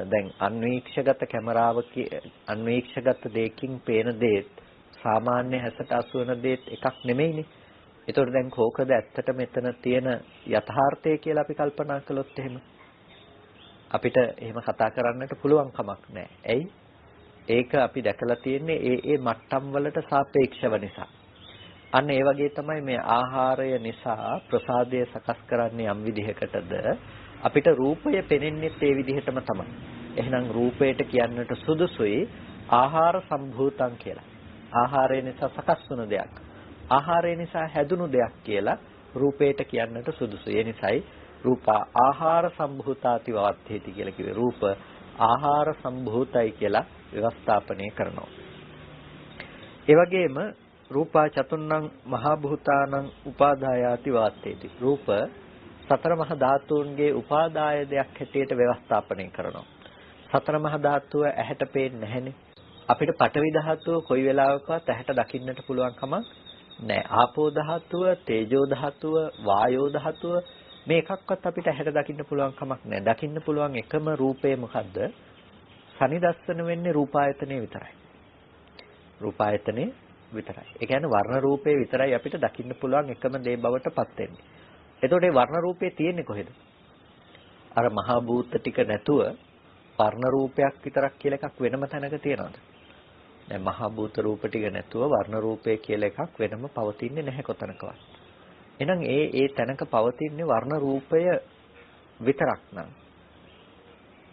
දැන් අන්වීක්ෂගත කැමරාවක අන්වීක්ෂගත දෙයකින් පේන දේත් සාමාන්‍ය හැසට අසු වෙන දේත් එකක් නෙමෙයිනේ. එතකොට දැන් කෝකද ඇත්තට මෙතන තියෙන යථාර්ථය කියලා අපි කල්පනා කළොත් එහෙම අපිට එහෙම කතා කරන්නට පුළුවන් කමක් නැහැ. ඇයි? ඒක අපි දැකලා තියෙන්නේ ඒ මට්ටම් වලට සාපේක්ෂව නිසා. අන්න ඒ වගේ තමයි මේ ආහාරය නිසා ප්‍රසාදය සකස් කරන්නේ යම් විදිහකටද අපිට රූපය පෙනෙන්නේත් ඒ විදිහටම තමයි. එහෙනම් රූපයට කියන්නට සුදුසුයි ආහාර සම්භූතං කියලා. ආහාරය නිසා සකස් වුණු දෙයක්. ආහාරය නිසා හැදුණු දෙයක් කියලා රූපයට කියන්නට සුදුසුයි. ඒ නිසායි රූප ආහාර සම්භූතාති වවත්තේති කියලා කිව්වේ. රූප ආහාර සම්භූතයි කියලා ව්‍යවස්ථාපනය කරනවා. ඒ වගේම රූපා චතුර්ණං මහා භූතානං උපාදායාති වාත්තේති. රූප සතර මහා ධාතුන්ගේ උපාදාය දෙයක් හැටියට ව්‍යවස්ථාපනය කරනවා. සතර මහා ධාතුව ඇහැට පේන්නේ නැහැනේ. අපිට පඨවි ධාතුව කොයි වෙලාවකවත් ඇහැට දකින්නට පුළුවන් කමක් නැහැ. ආපෝ ධාතුව, තේජෝ ධාතුව, වායෝ ධාතුව මේ එකක්වත් අපිට ඇහැට දකින්න පුළුවන් කමක් නැහැ. දකින්න පුළුවන් එකම රූපය මොකද්ද? සනිදස්සන වෙන්නේ රූපායතනෙ විතරයි. රූපායතනෙ විතරයි. ඒ කියන්නේ වර්ණ රූපේ විතරයි අපිට දකින්න පුළුවන් එකම දේ බවට පත් වෙන්නේ. එතකොට මේ වර්ණ රූපේ තියෙන්නේ කොහෙද? අර මහා භූත ටික නැතුව වර්ණ රූපයක් විතරක් කියලා එකක් වෙනම තැනක තියනවාද? දැන් මහා භූත රූප ටික නැතුව වර්ණ රූපය කියලා එකක් වෙනම පවතින්නේ නැහැ කොතනකවත්. එහෙනම් ඒ තැනක පවතින්නේ වර්ණ රූපය විතරක් නම්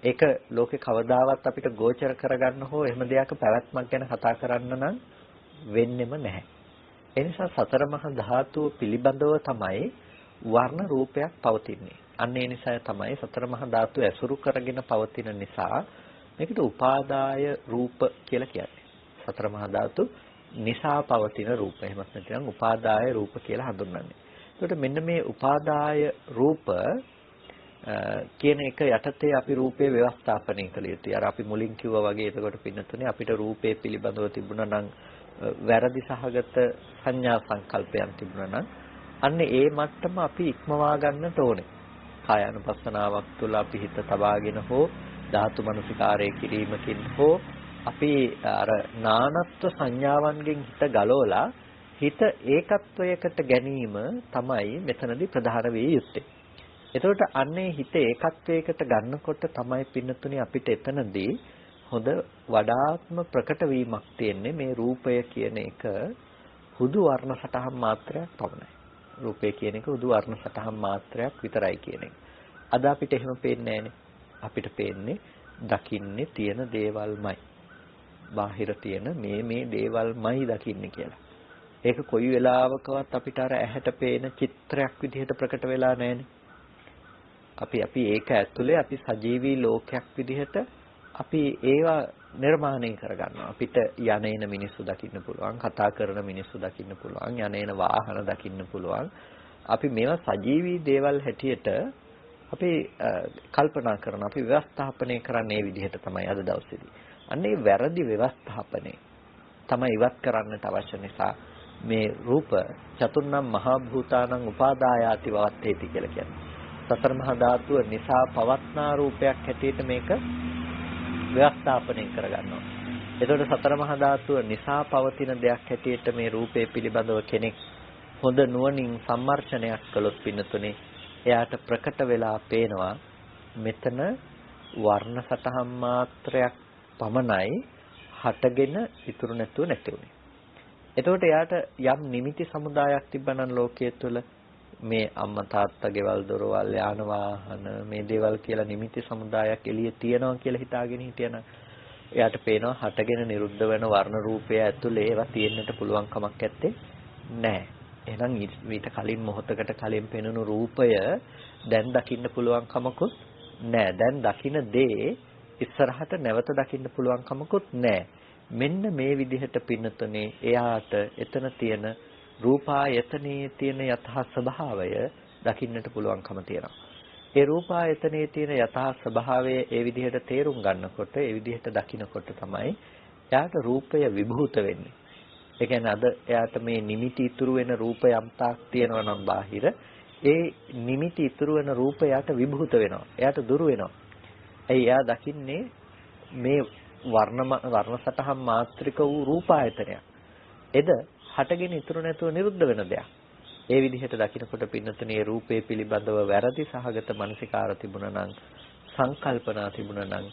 ඒක ලෝකේ කවදාවත් අපිට ගෝචර කරගන්න හෝ එහෙම දෙයක පැවැත්මක් ගැන කතා කරන්න නම් වෙන්නෙම නැහැ. ඒ නිසා සතර මහා ධාතුව පිළිබඳව තමයි වර්ණ රූපයක් පවතින්නේ. අන්න ඒ නිසා තමයි සතර මහා ධාතු ඇසුරු කරගෙන පවතින නිසා මේකට උපාදාය රූප කියලා කියන්නේ. සතර මහා ධාතු නිසා පවතින රූප. එහෙමත් නැත්නම් උපාදාය රූප කියලා හඳුන්වන්නේ. ඒකට මෙන්න මේ උපාදාය රූප කියන එක යටතේ අපි රූපේ ව්‍යවස්ථාපනය කළ යුතුයි. අර අපි මුලින් කිව්වා වගේ එතකොට පින්නතුනේ අපිට රූපේ පිළිබඳව තිබුණා නම් වැරදි සහගත සංඥා සංකල්පයන් තිබුණා නම් අන්න ඒ මට්ටම අපි ඉක්මවා ගන්නට ඕනේ. කායानुපස්සනාවක් තුළ අපි හිත තබාගෙන හෝ ධාතු මනසිකාරය කිරීමකින් හෝ අපි අර නානත්ව සංඥාවන්ගෙන් හිත ගලවලා හිත ඒකත්වයකට ගැනීම තමයි මෙතනදී ප්‍රධාන වේ යුත්තේ. එතකොට අන්නේ හිත ඒකත්වයකට ගන්නකොට තමයි පින්නතුනි අපිට එතනදී හොඳ වඩාත්ම ප්‍රකට වීමක් තියෙන්නේ මේ රූපය කියන එක හුදු වර්ණ සටහන් මාත්‍රයක් පමණයි. රූපය කියන එක හුදු වර්ණ සටහන් මාත්‍රයක් විතරයි කියන එක. අද අපිට එහෙම පේන්නේ නැහැනේ. අපිට පේන්නේ දකින්නේ තියෙන දේවල්මයි. බාහිර තියෙන මේ දේවල්මයි දකින්නේ කියලා. ඒක කොයි වෙලාවකවත් අපිට අර ඇහැට පේන චිත්‍රයක් විදිහට ප්‍රකට වෙලා නැහැනේ. අපි ඒක ඇතුලේ අපි සජීවී ලෝකයක් විදිහට අපි ඒවා නිර්මාණය කරගන්නවා. අපිට යන්නේන මිනිස්සු දකින්න පුළුවන්, කතා කරන මිනිස්සු දකින්න පුළුවන්, යන්නේන වාහන දකින්න පුළුවන්. අපි මේවා සජීවී දේවල් හැටියට අපි කල්පනා කරන අපි ව්‍යවස්ථාපනය කරන්නේ මේ විදිහට තමයි අද දවසේදී. අන්නේ වැරදි ව්‍යවස්ථාපනය තමයි ඉවත් කරන්නට අවශ්‍ය නිසා මේ රූප චතුර්ණම් මහා භූතානං උපාදායාති වවත්තේති කියලා කියන්නේ. සතර මහා ධාතුව නිසා පවත්නා රූපයක් හැටියට මේක ව්‍යවස්ථාපනය කරගන්නවා. එතකොට සතර මහා ධාතුව නිසා පවතින දෙයක් හැටියට මේ රූපේ පිළිබඳව කෙනෙක් හොඳ නුවණින් සම්මර්ෂණයක් කළොත් පින්නතුනේ එයාට ප්‍රකට වෙලා පේනවා මෙතන වර්ණ සටහන් මාත්‍රයක් පමණයි හටගෙන ඉතුරු නැතුව නැති උනේ. එතකොට එයාට යම් නිමිති සමුදායක් තිබ්බනම් ලෝකයේ තුල මේ අම්මා තාත්තා ගෙවල් දොරවල් යාන වාහන මේ දේවල් කියලා නිමිති සමුදායක් එළියේ තියනවා කියලා හිතාගෙන හිටියනම් එයාට පේනවා හටගෙන නිරුද්ධ වෙන වර්ණ රූපය ඇතුලේ ඒවා තියෙන්නට පුළුවන් කමක් නැත්තේ නැහැ. එහෙනම් ඊට කලින් මොහොතකට කලින් පෙනුණු රූපය දැන් දකින්න පුළුවන් කමකුත් නැහැ. දැන් දකින්න දේ ඉස්සරහට නැවත දකින්න පුළුවන් කමකුත් නැහැ. මෙන්න මේ විදිහට පින්නතුනේ එයාට එතන තියෙන රූපායතනයේ තියෙන යථා ස්වභාවය දකින්නට පුළුවන්කම තියෙනවා. ඒ රූපායතනයේ තියෙන යථා ස්වභාවය ඒ විදිහට තේරුම් ගන්නකොට, ඒ විදිහට දකිනකොට තමයි එයාට රූපය විභූත වෙන්නේ. ඒ කියන්නේ අද එයාට මේ නිමිති ඉතුරු වෙන රූප යම්තාක් තියෙනවා නම් බාහිර, ඒ නිමිති ඉතුරු වෙන රූප එයාට විභූත වෙනවා. එයාට දුරු වෙනවා. එයා දකින්නේ මේ වර්ණ සටහන් මාත්‍රික වූ රූපායතනයක්. එද හටගෙන ඉතුරු නැතුව නිරුද්ධ වෙන දෙයක්. ඒ විදිහට දකිනකොට පින්නතුනේ රූපේ පිළිබඳව වැරදි සහගත මනසිකාර තිබුණා නම්, සංකල්පනා තිබුණා නම්,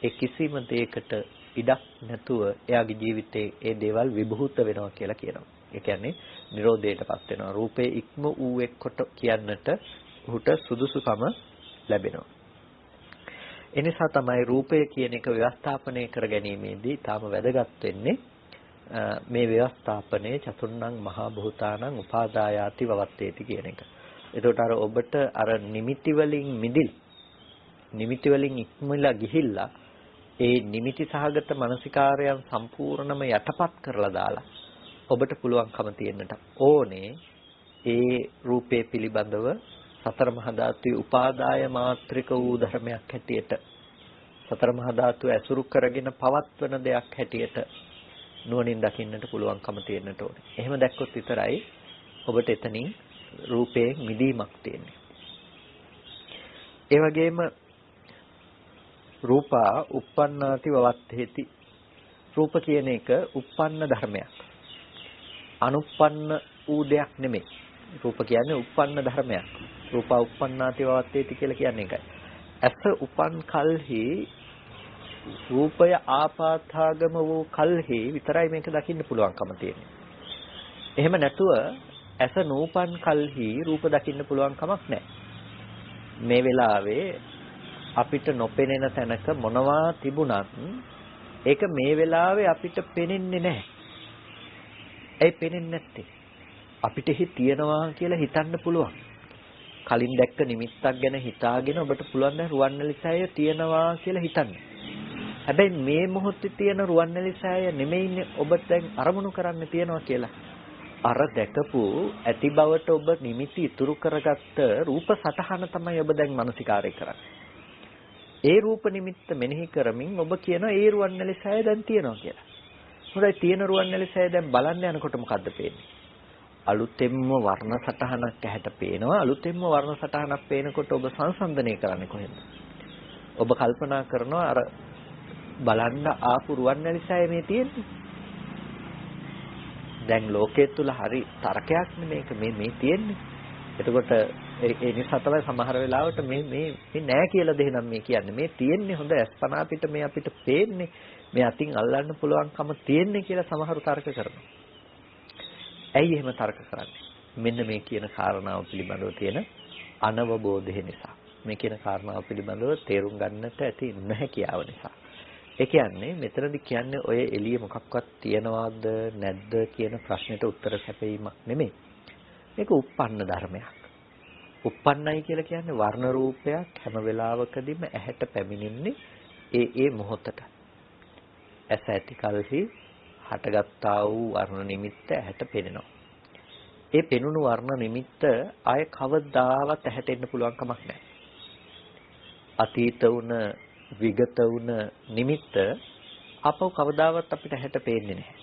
ඒ කිසිම දෙයකට ඉඩක් නැතුව එයාගේ ජීවිතේ ඒ දේවල් විභූත වෙනවා කියලා කියනවා. ඒ කියන්නේ නිරෝධයටපත් වෙනවා. රූපේ ඉක්ම වූ එක්කොට කියන්නට ඔහුට සුදුසුකම ලැබෙනවා. එනිසා තමයි රූපය කියන එක ව්‍යවස්ථාපනය කර ගැනීමේදී තාම වැදගත් වෙන්නේ මේ ව්‍යවස්ථාපනයේ චතුර්ණං මහා භූතානං උපාදායාති වවත්තේති කියන එක. එතකොට අර ඔබට අර නිමිති වලින් මිදිල්, නිමිති වලින් ඉක්මලා ගිහිල්ලා ඒ නිමිති සහගත මානසිකාරයන් සම්පූර්ණම යටපත් කරලා දාලා ඔබට පුළුවන්කම තියෙන්නට ඕනේ ඒ රූපේ පිළිබඳව සතර මහා ධාතුවේ උපාදාය මාත්‍රික වූ ධර්මයක් හැටියට, සතර මහා ධාතුව ඇසුරු කරගෙන පවත්වන දෙයක් හැටියට නුවණින් දකින්නට පුළුවන්කම තියෙන්නට ඕනේ. එහෙම දැක්කොත් විතරයි ඔබට එතනින් රූපේ මිදීමක් තියෙන්නේ. ඒ වගේම රූපා uppannāti vavattēti. රූප කියන එක uppන්න ධර්මයක්. අනුප්පන්න වූ දෙයක් නෙමෙයි. රූප කියන්නේ uppන්න ධර්මයක්. රූපා uppannāti vavattēti කියලා කියන්නේ ඒකයි. ඇස උපන් කල්හි රූපය ආපාතාගම වූ කල්හි විතරයි මේක දකින්න පුළුවන්කම තියෙන්නේ. එහෙම නැතුව ඇස නූපන් කල්හි රූප දකින්න පුළුවන් කමක් නැහැ. මේ වෙලාවේ අපිට නොපෙනෙන තැනක මොනවා තිබුණත් ඒක මේ වෙලාවේ අපිට පෙනෙන්නේ නැහැ. ඒ පෙනෙන්නේ නැත්තේ අපිට තියනවා කියලා හිතන්න පුළුවන්. කලින් දැක්ක නිමිත්තක් ගැන හිතාගෙන ඔබට පුළුවන් දැන් රුවන්වැලි සෑය තියනවා කියලා හිතන්න. හැබැයි මේ මොහොතේ තියෙන රුවන්වැලි සෑය නෙමෙයිනේ ඔබ දැන් අරමුණු කරන්න තියනවා කියලා. අර දැකපු ඇති බවට ඔබ නිමිති ඉතුරු කරගත්ත රූප සටහන තමයි ඔබ දැන් මානසිකාරය කරන්නේ. ඒ රූප නිමිත්ත මෙනෙහි කරමින් ඔබ කියනවා ඒ රුවන්වැලි සෑය දැන් තියනවා කියලා. හොඳයි, තියෙන රුවන්වැලි සෑය දැන් බලන්න යනකොට මොකද්ද පේන්නේ? අලුතෙන්ම වර්ණ සටහනක් ඇහැට පේනවා. අලුතෙන්ම වර්ණ සටහනක් පේනකොට ඔබ සංසන්දනය කරන්නේ කොහෙන්ද? ඔබ කල්පනා කරනවා අර බලන්න ආපු රුවන්වැලි සෑය මේ තියෙන්නේ. දැන් ලෝකයේ තුල හරි තරකයක් මේක මේ තියෙන්නේ. එතකොට ඒ නිසා තමයි සමහර වෙලාවට මේ නෑ කියලා දෙහනම් මේ කියන්නේ. මේ තියෙන්නේ හොඳ අස්පනා අපිට මේ අපිට පේන්නේ. මේ අතින් අල්ලන්න පුළුවන්කම තියෙන්නේ කියලා සමහරු තර්ක කරනවා. ඇයි එහෙම තර්ක කරන්නේ? මෙන්න මේ කියන කාරණාව පිළිබඳව තියෙන අනවබෝධය නිසා. මේ කියන කාරණාව පිළිබඳව තේරුම් ගන්නට ඇති නොහැකියාව නිසා. ඒ කියන්නේ මෙතනදි කියන්නේ ඔය එළිය මොකක්වත් තියනවාද නැද්ද කියන ප්‍රශ්නෙට උත්තර සැපීමක් නෙමෙයි. මේක uppන්න ධර්මයක්. uppන්නයි කියලා කියන්නේ වර්ණ රූපයක් හැම වෙලාවකදීම ඇහැට පැමිණෙන්නේ ඒ මොහොතට. ඇස ඇති කලෙහි හටගත්තා වූ වර්ණ නිමිත්ත ඇහැට පෙනෙනවා. ඒ පෙනුණු වර්ණ නිමිත්ත ආය කවදාවත් ඇහැට එන්න පුළුවන් කමක් නැහැ. අතීත වුණ විගත වුණ නිමිත්ත අපව කවදාවත් අපිට ඇහැට පේන්නේ නැහැ.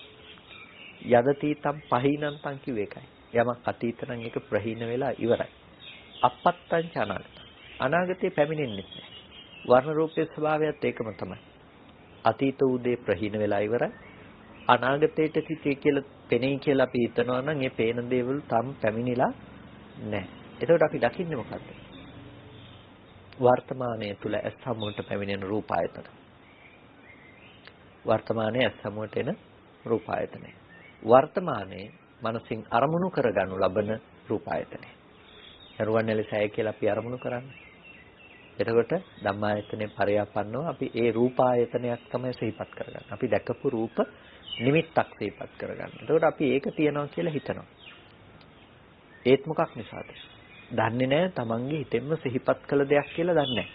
යදතීතම් පහිනං තං කිව්ව එකයි. යමක් අතීත නම් ඒක ප්‍රහීන වෙලා ඉවරයි. අපත්තං ච අනාගතේ පැමිණෙන්නේ නැහැ. වර්ණ රූපයේ ස්වභාවයත් ඒකම තමයි. අතීත වූ දේ ප්‍රහීන වෙලා ඉවරයි. අනාගතයට සිටේ කියලා පෙනෙයි කියලා අපි හිතනවා නම් ඒ පේන දේවල් තාම පැමිණිලා නැහැ. එතකොට අපි දකින්නේ මොකද්ද? වර්තමානයේ තුල ඇස් සමුවට පැමිණෙන රූපායතන. වර්තමානයේ ඇස් සමුවට එන රූපායතනය. වර්තමානයේ මනසින් අරමුණු කරගනු ලබන රූපායතනය. රුවන්වැලි සෑය කියලා අපි අරමුණු කරන්නේ. එතකොට ධම්මායතනේ පරයාපන්නව අපි ඒ රූපායතනයක් තමයි සිහිපත් කරගන්නේ. අපි දැකපු රූප නිමිත්තක් සිහිපත් කරගන්න. එතකොට අපි ඒක තියනවා කියලා හිතනවා. ඒත් මොකක් නිසාද? දන්නේ නැහැ තමන්ගේ හිතෙන්ම සිහිපත් කළ දෙයක් කියලා දන්නේ නැහැ.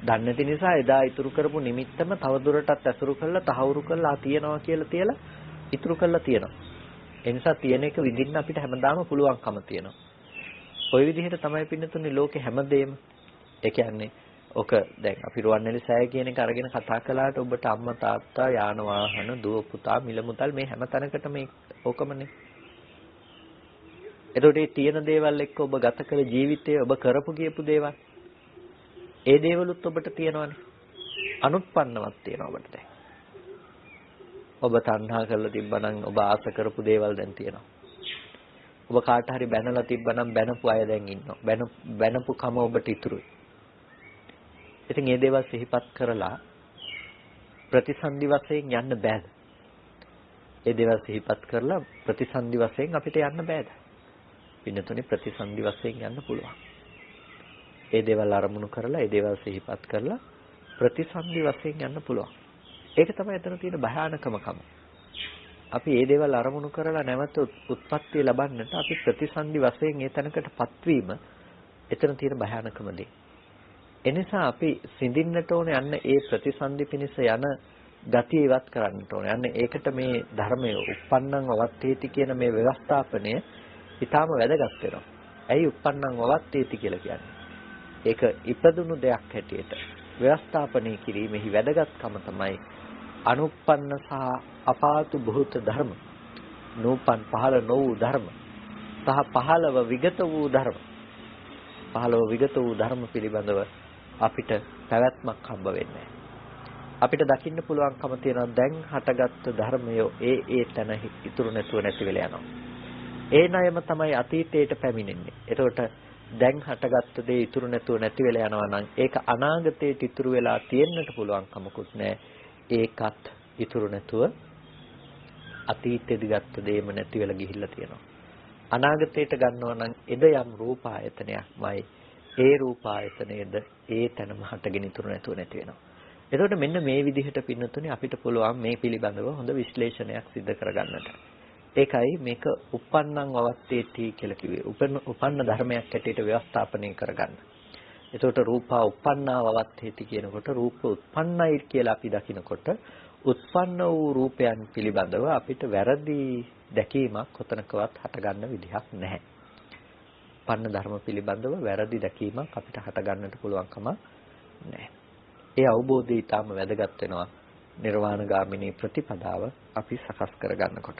දන්නේ නැති නිසා එදා ඉතුරු කරපු නිමිත්තම තවදුරටත් ඇසුරු කරලා තහවුරු කරලා තියනවා කියලා තියලා ඉතුරු කරලා තියනවා. ඒ නිසා තියෙන එක විඳින්න අපිට හැමදාම පුළුවන්කම තියෙනවා. ওই විදිහට තමයි පින්නතුනේ ලෝකේ හැමදේම ඒ කියන්නේ ඔක දැන් අපි රුවන්වැලි සෑය කියන එක අරගෙන කතා කළාට ඔබට අම්මා තාත්තා යාන වාහන දුව පුතා මිල මුදල් මේ හැම තැනකටම ඕකමනේ. එතකොට මේ තියෙන දේවල් එක්ක ඔබ ගත කළ ජීවිතයේ ඔබ කරපු ගියපු දේවල් ඒ දේවලුත් ඔබට තියෙනවානේ. අනුත්පන්නවක් තියෙනවා ඔබට දැන්. ඔබ තණ්හා කරලා තිබ්බනම් ඔබ ආස කරපු දේවල් දැන් තියෙනවා. ඔබ කාට හරි බැනලා තිබ්බනම් බැනපු අය දැන් ඉන්නවා. බැනපු කම ඔබට ඉතුරුයි. ඉතින් මේ දේවල් සිහිපත් කරලා ප්‍රතිසන්දි වශයෙන් යන්න බෑද? මේ දේවල් සිහිපත් කරලා ප්‍රතිසන්දි වශයෙන් අපිට යන්න බෑද? පින්නතුනේ ප්‍රතිසන්දි වශයෙන් යන්න පුළුවන්. මේ දේවල් අරමුණු කරලා මේ දේවල් සිහිපත් කරලා ප්‍රතිසන්දි වශයෙන් යන්න පුළුවන්. ඒක තමයි එතන තියෙන භයානකමකම. අපි මේ දේවල් අරමුණු කරලා නැවත උත්පත්ති ලබන්නට අපි ප්‍රතිසන්දි වශයෙන් ඒ තැනකටපත් වීම එතන තියෙන භයානකම දේ. එනිසා අපි සිඳින්නට ඕනේ යන්න ඒ ප්‍රතිසන්දි පිණිස යන ගතිය ඉවත් කරන්නට ඕනේ. යන්න ඒකට මේ ධර්මය uppannam avatteti කියන මේ ව්‍යවස්ථාපනය ඊටාම වැදගත් වෙනවා. ඇයි uppannam avatteti කියලා කියන්නේ? ඒක ඉපදුණු දෙයක් හැටියට ව්‍යවස්ථාපනය කිරීමෙහි වැදගත්කම තමයි අනුප්පන්න සහ අපාතු භූත ධර්ම, නූපන් පහළ නොවූ ධර්ම සහ පහළව විගත වූ ධර්ම. පහළව විගත වූ ධර්ම පිළිබඳව අපිට පැවැත්මක් හම්බ වෙන්නේ. අපිට දකින්න පුළුවන්කම තියෙනවා දැන් හටගත්තු ධර්මය ඒ තැන ඉතුරු නැතුව නැති වෙලා යනවා. ඒ ණයම තමයි අතීතයට පැමිණෙන්නේ. එතකොට දැන් හටගත්ත දේ ඉතුරු නැතුව නැති වෙලා යනවා නම් ඒක අනාගතයට ඉතුරු වෙලා තියෙන්නට පුළුවන් කමකුත් නැහැ. ඒකත් ඉතුරු නැතුව අතීතයේදී ගත්ත දේම නැති වෙලා ගිහිල්ලා තියෙනවා. අනාගතයට ගන්නවා නම් එද යම් රූපායතනයක්මයි. ඒ රූපායතනයේද ඒ තැනම හටගෙන ඉතුරු නැතුව නැති වෙනවා. එතකොට මෙන්න මේ විදිහට පින්නතුනේ අපිට පුළුවන් මේ පිළිබඳව හොඳ විශ්ලේෂණයක් සිදු කරගන්නට. ඒකයි මේක uppannam avatteti කියලා කිව්වේ. උපන්න ධර්මයක් ඇටියට ව්‍යවස්ථාපනය කරගන්න. එතකොට රූපා uppannā avatteti කියනකොට රූප උත්පන්නයි කියලා අපි දකිනකොට උත්පන්න වූ රූපයන් පිළිබඳව අපිට වැරදි දැකීමක් කොතනකවත් හටගන්න විදිහක් නැහැ. උපන්න ධර්ම පිළිබඳව වැරදි දැකීමක් අපිට හටගන්නට පුළුවන්කම නැහැ. ඒ අවබෝධය ඊටම වැදගත් වෙනවා නිර්වාණගාමිනී ප්‍රතිපදාව අපි සකස් කරගන්නකොට.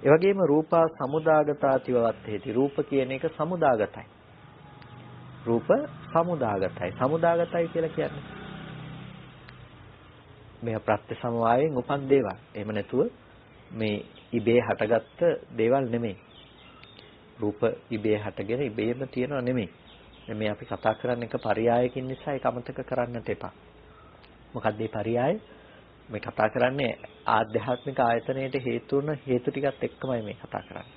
ඒ වගේම රූපා සමුදාගතාතිවවත්තේති රූප කියන එක සමුදාගතයි. රූප සමුදාගතයි. සමුදාගතයි කියලා කියන්නේ මේ ප්‍රත්‍ය සමவாயයෙන් උපන් දේවල්. එහෙම නැතුව මේ ඉබේ හටගත්ත දේවල් නෙමෙයි. රූප ඉබේ හටගෙන ඉබේම තියෙනව නෙමෙයි. මේ අපි කතා කරන්නේ එක පරයයකින් නිසා ඒක අමතක කරන්නට එපා. මොකක්ද මේ පරයය? මේ කතා කරන්නේ ආධ්‍යාත්මික ආයතනයට හේතු වන හේතු ටිකත් එක්කමයි මේ කතා කරන්නේ.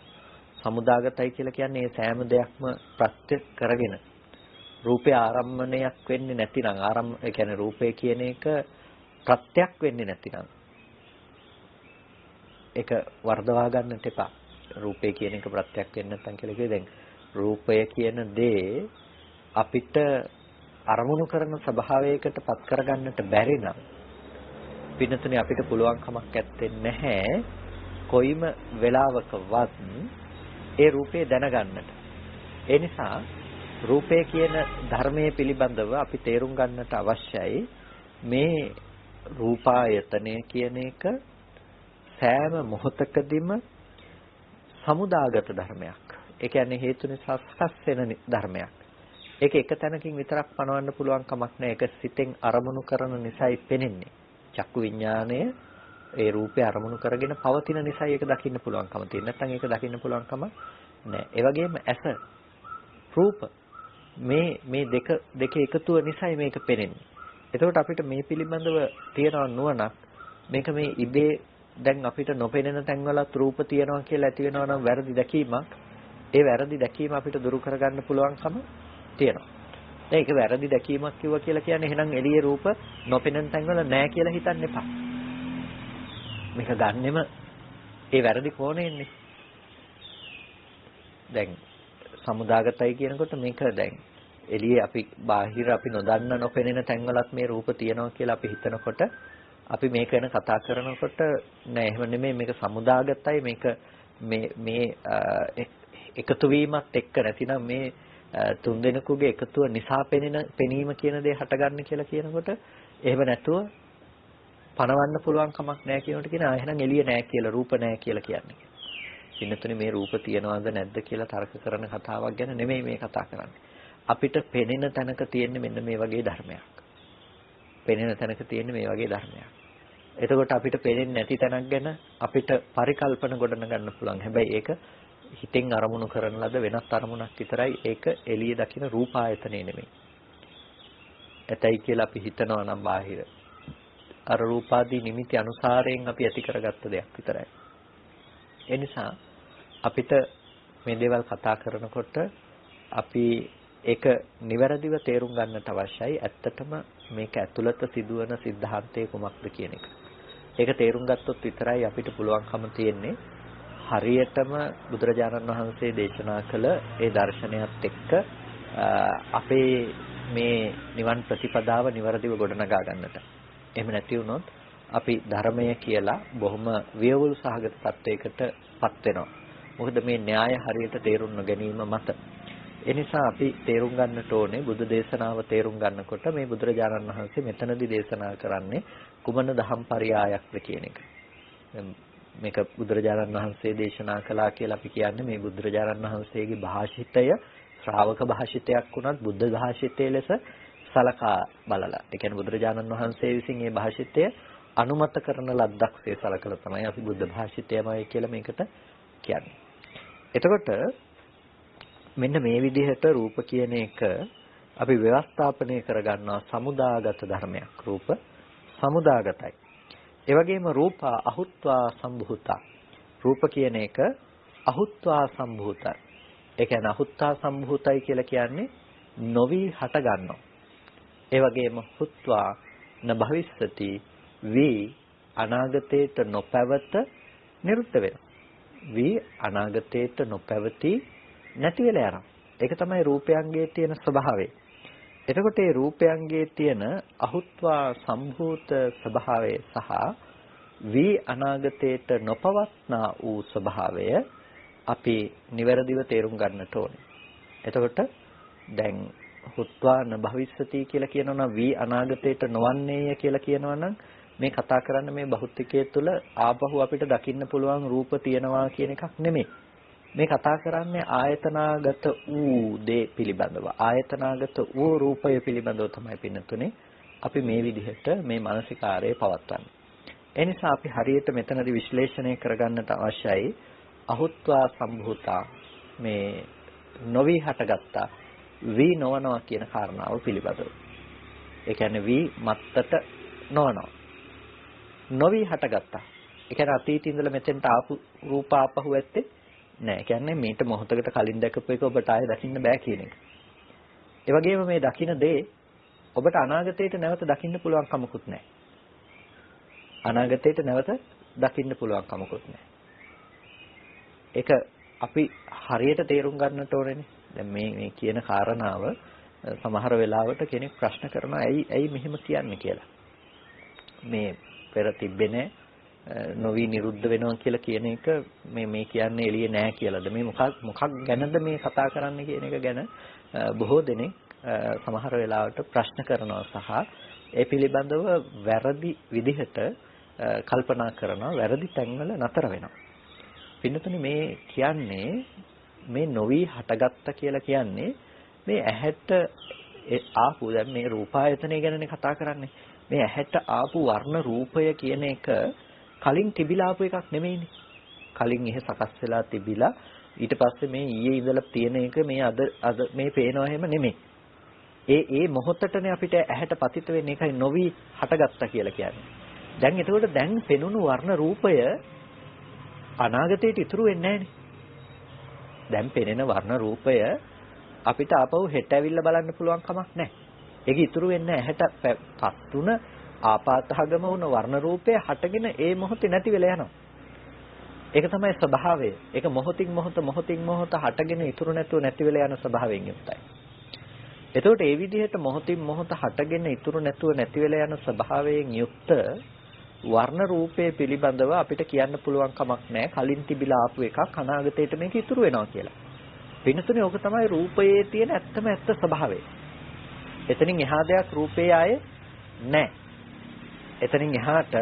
සමුදාගතයි කියලා කියන්නේ මේ සෑම දෙයක්ම ප්‍රත්‍ය කරගෙන රූපේ ආරම්මණයක් වෙන්නේ නැතිනම් ඒ කියන්නේ රූපය කියන එක ප්‍රත්‍යක් වෙන්නේ නැතිනම් ඒක වර්ධවා ගන්නට එපා. රූපය කියන එක ප්‍රත්‍යක් වෙන්නේ නැත්නම් කියලා කිව්වේ දැන් රූපය කියන දේ අපිට අරමුණු කරන ස්වභාවයකට පත් කරගන්නට බැරි නම් පින්නතුනේ අපිට පුළුවන් කමක් නැත්තේ නැහැ කොයිම වෙලාවකවත් ඒ රූපේ දැනගන්නට. ඒ නිසා රූපය කියන ධර්මයේ පිළිබඳව අපි තේරුම් ගන්නට අවශ්‍යයි මේ රූපායතනය කියන එක සෑම මොහොතකදීම සමුදාගත ධර්මයක්. ඒ කියන්නේ හේතු නිසා සකස් වෙන ධර්මයක්. ඒක එක තැනකින් විතරක් පනවන්න පුළුවන් කමක් නැහැ. ඒක සිතෙන් අරමුණු කරන නිසායි පෙනෙන්නේ. චක්කු විඥාණය ඒ රූපය අරමුණු කරගෙන පවතින නිසා ඒක දකින්න පුළුවන්කම තියෙන. නැත්නම් ඒක දකින්න පුළුවන්කම නැහැ. ඒ වගේම ඇස රූප මේ දෙක එකතුව නිසායි මේක පෙනෙන්නේ. එතකොට අපිට මේ පිළිබඳව තියෙන නුවණක් මේක මේ ඉබේ දැන් අපිට නොපෙනෙන තැන්වලත් රූප තියෙනවා කියලා ඇති වෙනවා නම් වැරදි දැකීමක්. ඒ වැරදි දැකීම අපිට දුරු කරගන්න පුළුවන්කම තියෙනවා. දැන් ඒක වැරදි දැකීමක් කිව්වා කියලා කියන්නේ එහෙනම් එළියේ රූප නොපෙනෙන තැන්වල නැහැ කියලා හිතන්න එපා. මේක ගන්නෙම ඒ වැරදි කෝණයෙන්නේ. දැන් සමුදාගතයි කියනකොට මේක දැන් එළියේ අපි බාහිර අපි නොදන්න නොපෙනෙන තැන්වලත් මේ රූප තියෙනවා කියලා අපි හිතනකොට අපි මේක ගැන කතා කරනකොට නෑ එහෙම නෙමෙයි මේක සමුදාගතයි මේක මේ එකතු වීමත් එක්ක නැතිනම් මේ තුන් දෙනෙකුගේ එකතුව නිසා පෙනීම කියන දේ හටගන්න කියලා කියනකොට එහෙම නැතුව පණවන්න පුළුවන් කමක් නැහැ කියනකොට කියන එහෙනම් එළිය නැහැ කියලා රූප නැහැ කියලා කියන්නේ. පින්නතුනේ මේ රූප තියනවද නැද්ද කියලා තර්ක කරන කතාවක් ගැන නෙමෙයි මේ කතා කරන්නේ. අපිට පෙනෙන තැනක තියෙන මෙන්න මේ වගේ ධර්මයක්. පෙනෙන තැනක තියෙන මේ වගේ ධර්මයක්. එතකොට අපිට පෙනෙන්නේ නැති තැනක් ගැන අපිට පරිකල්පන ගොඩන ගන්න පුළුවන්. හැබැයි ඒක හිතෙන් අරමුණු කරන ලද වෙනත් අරමුණක් විතරයි. ඒක එළිය දකින රූප ආයතනෙ නෙමෙයි. ඇතයි කියලා අපි හිතනවා නම් බාහිර අර රූපාදී නිමිති අනුසාරයෙන් අපි ඇති කරගත්ත දෙයක් විතරයි. ඒ නිසා අපිට මේ දේවල් කතා කරනකොට අපි ඒක නිවැරදිව තේරුම් ගන්නට අවශ්‍යයි. ඇත්තටම මේක ඇතුළත සිදුවන સિદ્ધාන්තය කුමක්ද කියන එක. ඒක තේරුම් ගත්තොත් විතරයි අපිට පුළුවන්කම තියෙන්නේ හරියටම බුදුරජාණන් වහන්සේ දේශනා කළ ඒ දර්ශනයත් එක්ක අපේ මේ නිවන් ප්‍රතිපදාව නිවැරදිව ගොඩනගා ගන්නට. එහෙම නැති වුණොත් අපි ධර්මය කියලා බොහොම වියවුල් සහගත තත්වයකටපත් වෙනවා. මොකද මේ න්‍යාය හරියට තේරුම් නොගැනීම මත. ඒ නිසා අපි තේරුම් ගන්නට ඕනේ බුදු දේශනාව තේරුම් ගන්නකොට මේ බුදුරජාණන් වහන්සේ මෙතනදී දේශනා කරන්නේ කුමන දහම් පරයයක්ද කියන එක. මේක බුදුරජාණන් වහන්සේ දේශනා කළා කියලා අපි කියන්නේ මේ බුදුරජාණන් වහන්සේගේ භාෂිතය ශ්‍රාවක භාෂිතයක් වුණත් බුද්ධ භාෂිතය ලෙස සලකා බලලා. ඒ කියන්නේ බුදුරජාණන් වහන්සේ විසින් මේ භාෂිතය අනුමත කරන ලද්දක්සේ සලකලා තමයි අපි බුද්ධ භාෂිතයමයි කියලා මේකට කියන්නේ. එතකොට මෙන්න මේ විදිහට රූප කියන එක අපි ව්‍යවස්ථාපනය කරගන්නවා සමුදාගත ධර්මයක්. රූප සමුදාගතයි. ඒ වගේම රූප අහුත්වා සම්භූතා. රූප කියන එක අහුත්වා සම්භූතයි. ඒ කියන්නේ අහුත්වා සම්භූතයි කියලා කියන්නේ නොවි හට ගන්නවා. ඒ වගේම හුත්වා න භවිස්සති වී අනාගතේට නොපැවත නිරුද්ධ වෙනවා. වී අනාගතේට නොපැවති නැති වෙලා යනවා. ඒක තමයි රූපයන්ගේ තියෙන ස්වභාවය. එතකොට මේ රූපයන්ගේ තියෙන අහුත්වා සම්භූත ස්වභාවය සහ වී අනාගතේට නොපවත්නා වූ ස්වභාවය අපි නිවැරදිව තේරුම් ගන්නට ඕනේ. එතකොට දැන් හුත්වා න භවිස්සති කියලා කියනවා නම් වී අනාගතේට නොවන්නේය කියලා කියනවා නම් මේ කතා කරන්න මේ භෞතිකයේ තුල ආපහු අපිට දකින්න පුළුවන් රූප තියනවා කියන එකක් නෙමෙයි. මේ කතා කරන්නේ ආයතනාගත වූ දේ පිළිබඳව. ආයතනාගත වූ රූපය පිළිබඳව තමයි පින්නතුනේ අපි මේ විදිහට මේ මානසිකාරය පවත්වන්නේ. ඒ නිසා අපි හරියට මෙතනදී විශ්ලේෂණය කරගන්නට අවශ්‍යයි අහුත්වා සම්භූතා මේ නොවි හටගත්තා වී නොවනවා කියන කාරණාව පිළිබඳව. ඒ කියන්නේ වී මත්තට නොවනවා. නොවි හටගත්තා. ඒ කියන්නේ අතීතයේ ඉඳලා මෙතෙන්ට ආපු රූප ආපහු ඇත්තේ නෑ. ඒ කියන්නේ මේට මොහොතකට කලින් දැකපු එක ඔබට ආයෙ දකින්න බෑ කියන එක. ඒ වගේම මේ දකින්න දේ ඔබට අනාගතයට නැවත දකින්න පුළුවන් කමකුත් නෑ. අනාගතයට නැවත දකින්න පුළුවන් කමකුත් නෑ. ඒක අපි හරියට තේරුම් ගන්නට ඕනේනේ. දැන් මේ කියන කාරණාව සමහර වෙලාවට කෙනෙක් ප්‍රශ්න කරනවා ඇයි මෙහෙම කියන්නේ කියලා. මේ පෙර තිබ්බේ නෑ නොවි නිරුද්ධ වෙනවා කියලා කියන එක මේ කියන්නේ එළියේ නෑ කියලාද මේ මොකක් ගැනද මේ කතා කරන්න කියන එක ගැන බොහෝ දෙනෙක් සමහර වෙලාවට ප්‍රශ්න කරනවා සහ ඒ පිළිබඳව වැරදි විදිහට කල්පනා කරනවා වැරදි තැන්වල නතර වෙනවා. පින්නතුනේ මේ කියන්නේ මේ නොවි හටගත්ත කියලා කියන්නේ මේ ඇහැට ආපු දැන් මේ රූපායතනය ගැනනේ කතා කරන්නේ. මේ ඇහැට ආපු වර්ණ රූපය කියන එක කලින් තිබිලා ආපු එකක් නෙමෙයිනේ. කලින් එහෙ සකස් වෙලා තිබිලා ඊට පස්සේ මේ ඊයේ ඉඳලා තියෙන එක මේ අද මේ පේනවා එහෙම නෙමෙයි. ඒ මොහොතටනේ අපිට ඇහැට පතිත වෙන්නේ. ඒකයි නොවි හටගත්තා කියලා කියන්නේ. දැන් එතකොට දැන් පෙනුණු වර්ණ රූපය අනාගතයට ඉතුරු වෙන්නේ නැහනේ. දැන් පෙනෙන වර්ණ රූපය අපිට ආපහු හෙට ඇවිල්ලා බලන්න පුළුවන් කමක් නැහැ. ඒක ඉතුරු වෙන්නේ ඇහැට පත්තුන ආපාතහගම වුණ වර්ණ රූපය හටගෙන ඒ මොහොතේ නැති වෙලා යනවා. ඒක තමයි ස්වභාවය. ඒක මොහොතින් මොහොත හටගෙන ඉතුරු නැතුව නැති වෙලා යන ස්වභාවයෙන් යුක්තයි. එතකොට ඒ විදිහට මොහොතින් මොහොත හටගෙන ඉතුරු නැතුව නැති වෙලා යන ස්වභාවයෙන් යුක්ත වර්ණ රූපයේ පිළිබඳව අපිට කියන්න පුළුවන් කමක් නැහැ. කලින් තිබිලා ආපු එකක් අනාගතයට මේක ඉතුරු වෙනවා කියලා. පින්නතුනේ ඕක තමයි රූපයේ තියෙන ඇත්තම ඇත්ත ස්වභාවය. එතනින් එහා දෙයක් රූපේ ආයේ නැහැ. එතනින් එහාට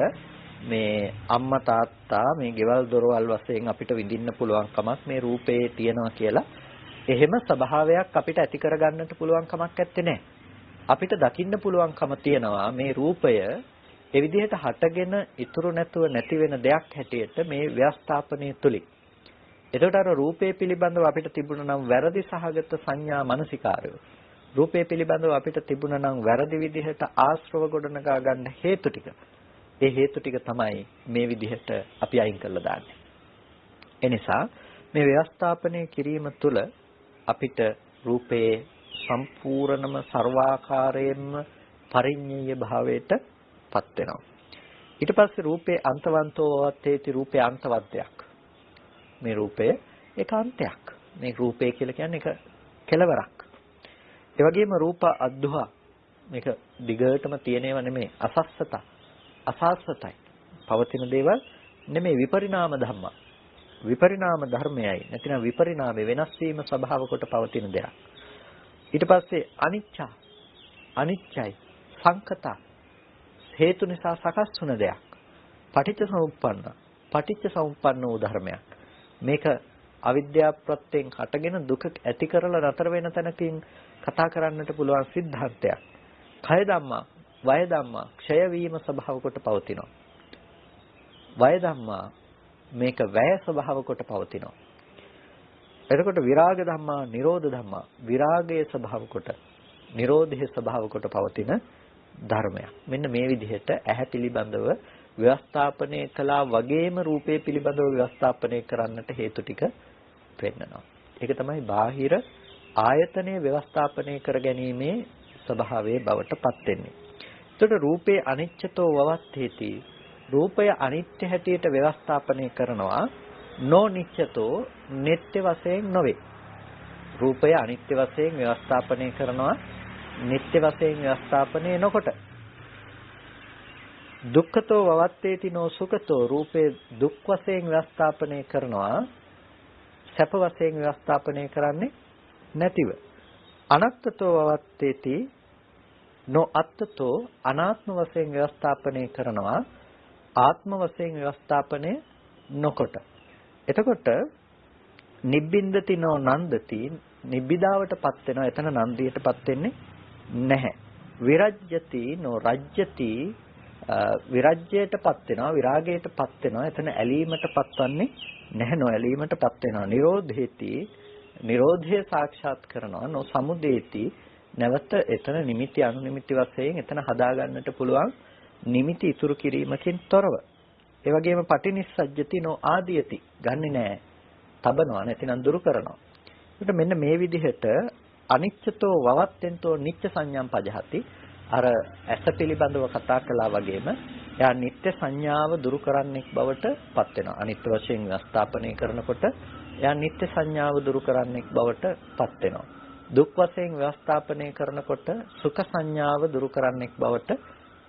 මේ අම්මා තාත්තා මේ ගෙවල් දොරවල් වශයෙන් අපිට විඳින්න පුළුවන් කමක් මේ රූපේ තියෙනවා කියලා එහෙම ස්වභාවයක් අපිට ඇති කරගන්නට පුළුවන් කමක් නැත්තේ නෑ. අපිට දකින්න පුළුවන්කම තියෙනවා මේ රූපය ඒ විදිහට හටගෙන ඉතුරු නැතුව නැති වෙන දෙයක් හැටියට මේ ව්‍යවස්ථාපනය තුලින්. එතකොට අර රූපේ පිළිබඳව අපිට තිබුණා නම් වැරදි සහගත සංඥා මානසිකාරය. රූපේ පිළිබඳව අපිට තිබුණා නම් වැරදි විදිහට ආශ්‍රව ගොඩනගා ගන්න හේතු ටික. ඒ හේතු ටික තමයි මේ විදිහට අපි අයින් කරලා දාන්නේ. ඒ නිසා මේ ව්‍යවස්ථාපනය කිරීම තුළ අපිට රූපේ සම්පූර්ණම ਸਰවාකාරයෙන්ම පරිඤ්ඤය භාවයට පත් වෙනවා. ඊට පස්සේ රූපේ අන්තවන්තෝ වත්තේති රූපේ අන්තවද්දයක්. මේ රූපය ඒකාන්තයක්. මේ රූපය කියලා කියන්නේ එක කෙලවරක්. ඒ වගේම රූප අද්දුහා මේක දිගටම තියෙනව නෙමෙයි අසස්සත අසස්සතයි. පවතින දේවල් නෙමෙයි විපරිණාම ධම්ම. විපරිණාම ධර්මයයි නැතිනම් විපරිණාමේ වෙනස් වීම ස්වභාව කොට පවතින දෙයක්. ඊට පස්සේ අනිච්චා අනිච්චයි සංකතා හේතු නිසා සකස් වුණ දෙයක්. පටිච්ච සමුප්පන්න වූ ධර්මයක්. මේක අවිද්‍යාව ප්‍රත්‍යයෙන් හටගෙන දුක ඇති කරලා නතර වෙන තැනකින් කතා කරන්නට පුළුවන් સિદ્ધාන්තයක්. කය ධම්මා, වය ධම්මා ක්ෂය වීම ස්වභාව කොට පවතිනවා. වය ධම්මා මේක වැය ස්වභාව කොට පවතිනවා. එතකොට විරාග ධම්මා, නිරෝධ ධම්මා විරාගයේ ස්වභාව කොට, නිරෝධයේ ස්වභාව කොට පවතින ධර්මයක්. මෙන්න මේ විදිහට ඇහැ පිළිබඳව ව්‍යවස්ථාපනය කළා වගේම රූපේ පිළිබඳව ව්‍යවස්ථාපනය කරන්නට හේතු ටික පෙන්නනවා. ඒක තමයි බාහිර ආයතනයේ ව්‍යවස්ථාපනය කරගැනීමේ ස්වභාවයේ බවට පත් වෙන්නේ. එතකොට රූපේ අනිච්චතෝ වවත්තේති රූපය අනිත්‍ය හැටියට ව්‍යවස්ථාපනය කරනවා නොනිච්චතෝ නිට්ටය වශයෙන් නොවේ. රූපය අනිත්‍ය වශයෙන් ව්‍යවස්ථාපනය කරනවා නිට්ටය වශයෙන් ව්‍යවස්ථාපනය නොකොට. දුක්ඛතෝ වවත්තේති නෝ සුඛතෝ රූපේ දුක් වශයෙන් ව්‍යවස්ථාපනය කරනවා සැප වශයෙන් ව්‍යවස්ථාපනය කරන්නේ නැතිව. අනත්තතෝ වවත්තේති නෝ අත්තතෝ අනාත්ම වශයෙන් ව්‍යවස්ථාපනය කරනවා ආත්ම වශයෙන් ව්‍යවස්ථාපනය නොකොට. එතකොට නිබ්බින්දති නෝ නන්දති නිබ්බිදාවටපත් වෙනවා. එතන නන්දියටපත් වෙන්නේ නැහැ. විරජ්‍යති නෝ රජ්‍යති විරජ්‍යයටපත් වෙනවා විරාගයටපත් වෙනවා. එතන ඇලීමටපත් වන්නේ නැහැ. නොඇලීමටපත් වෙනවා. නිරෝධේති නිරෝධය සාක්ෂාත් කරනවා. නෝ සමුදේති නැවත එතන නිමිති අනුනිමිති වශයෙන් එතන හදා ගන්නට පුළුවන් නිමිති ඉතුරු කිරීමකින් තොරව. ඒ වගේම පටිනිස්සජ්ජති නෝ ආදීයති ගන්නෙ නෑ. තබනවා නැතිනම් දුරු කරනවා. ඒකට මෙන්න මේ විදිහට අනිච්චතෝ වවත්තෙන්තෝ නිච්ච සංඥාම් පජහති අර ඇස පිළිබඳව කතා කළා වගේම එයා නිත්‍ය සංඥාව දුරු කරන්නෙක් බවට පත් වෙනවා. අනිත්‍ය වශයෙන් ව්‍යවස්ථාපනය කරනකොට එයා නිත්‍ය සංඥාව දුරු කරන්නෙක් බවට පත් වෙනවා. දුක් වශයෙන් ව්‍යවස්ථාපනය කරනකොට සුඛ සංඥාව දුරු කරන්නෙක් බවට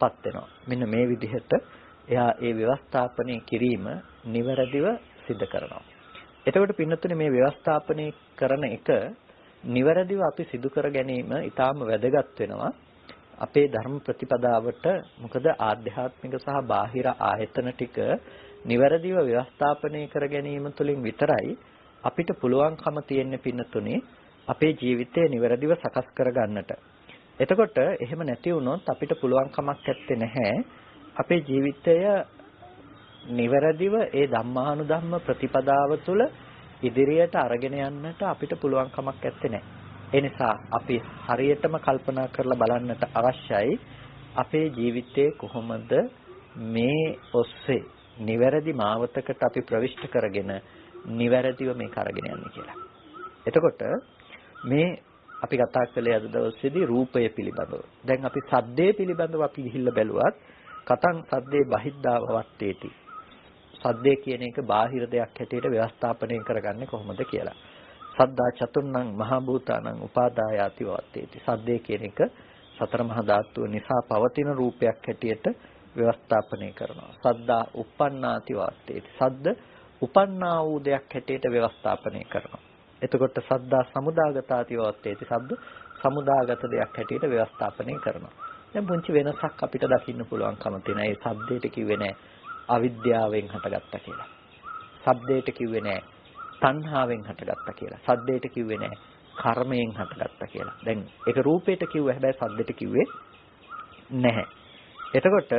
පත් වෙනවා. මෙන්න මේ විදිහට එයා ඒ ව්‍යවස්ථාපනය කිරීම නිවැරදිව සිදු කරනවා. එතකොට පින්නතුනේ මේ ව්‍යවස්ථාපනය කරන එක නිවැරදිව අපි සිදු කර ගැනීම ඊටාම වැදගත් වෙනවා. අපේ ධර්ම ප්‍රතිපදාවට මොකද ආධ්‍යාත්මික සහ බාහිර ආයතන ටික නිවැරදිව ව්‍යවස්ථාපනය කර ගැනීම තුළින් විතරයි අපිට පුළුවන්කම තියෙන්නේ පින්නතුනේ අපේ ජීවිතය නිවැරදිව සකස් කර ගන්නට. එතකොට එහෙම නැති වුණොත් අපිට පුළුවන් කමක් නැත්තේ නැහැ අපේ ජීවිතය නිවැරදිව ඒ ධම්මානුධම්ම ප්‍රතිපදාව තුළ ඉදිරියට අරගෙන යන්නට අපිට පුළුවන් කමක් නැත්තේ නැහැ. ඒ නිසා අපි හරියටම කල්පනා කරලා බලන්නට අවශ්‍යයි අපේ ජීවිතේ කොහොමද මේ ඔස්සේ නිවැරදි මාවතකට අපි ප්‍රවිෂ්ඨ කරගෙන නිවැරදිව මේක අරගෙන යන්නේ කියලා. එතකොට මේ අපි කතා කළේ අද දවසේදී රූපය පිළිබඳව. දැන් අපි සද්දේ පිළිබඳව අපි ගිහිල්ලා බැලුවත් කතං සද්දේ බහිද්ධා වවත්තේති. සද්දේ කියන එක බාහිර දෙයක් හැටියට ව්‍යවස්ථාපනය කරගන්නේ කොහොමද කියලා. සද්දා චතුර්ණං මහා භූතානං උපාදායාති වවත්තේති. සද්දේ කියන එක සතර මහා ධාතුව නිසා පවතින රූපයක් හැටියට ව්‍යවස්ථාපනය කරනවා. සද්දා uppannāti වවත්තේති. සද්ද උපන්නා වූ දෙයක් හැටියට ව්‍යවස්ථාපනය කරනවා. එතකොට සද්දා සමුදාගතාති වත්තේති සද්ද සමුදාගත දෙයක් හැටියට ව්‍යවස්ථාපනය කරනවා. දැන් පුංචි වෙනසක් අපිට දකින්න පුළුවන්කම තියෙන. ඒ සද්දේට කිව්වේ නෑ අවිද්‍යාවෙන් හටගත්තා කියලා. සද්දේට කිව්වේ නෑ තණ්හාවෙන් හටගත්තා කියලා. සද්දේට කිව්වේ නෑ කර්මයෙන් හටගත්තා කියලා. දැන් ඒක රූපේට කිව්වා හැබැයි සද්දේට කිව්වේ නැහැ. එතකොට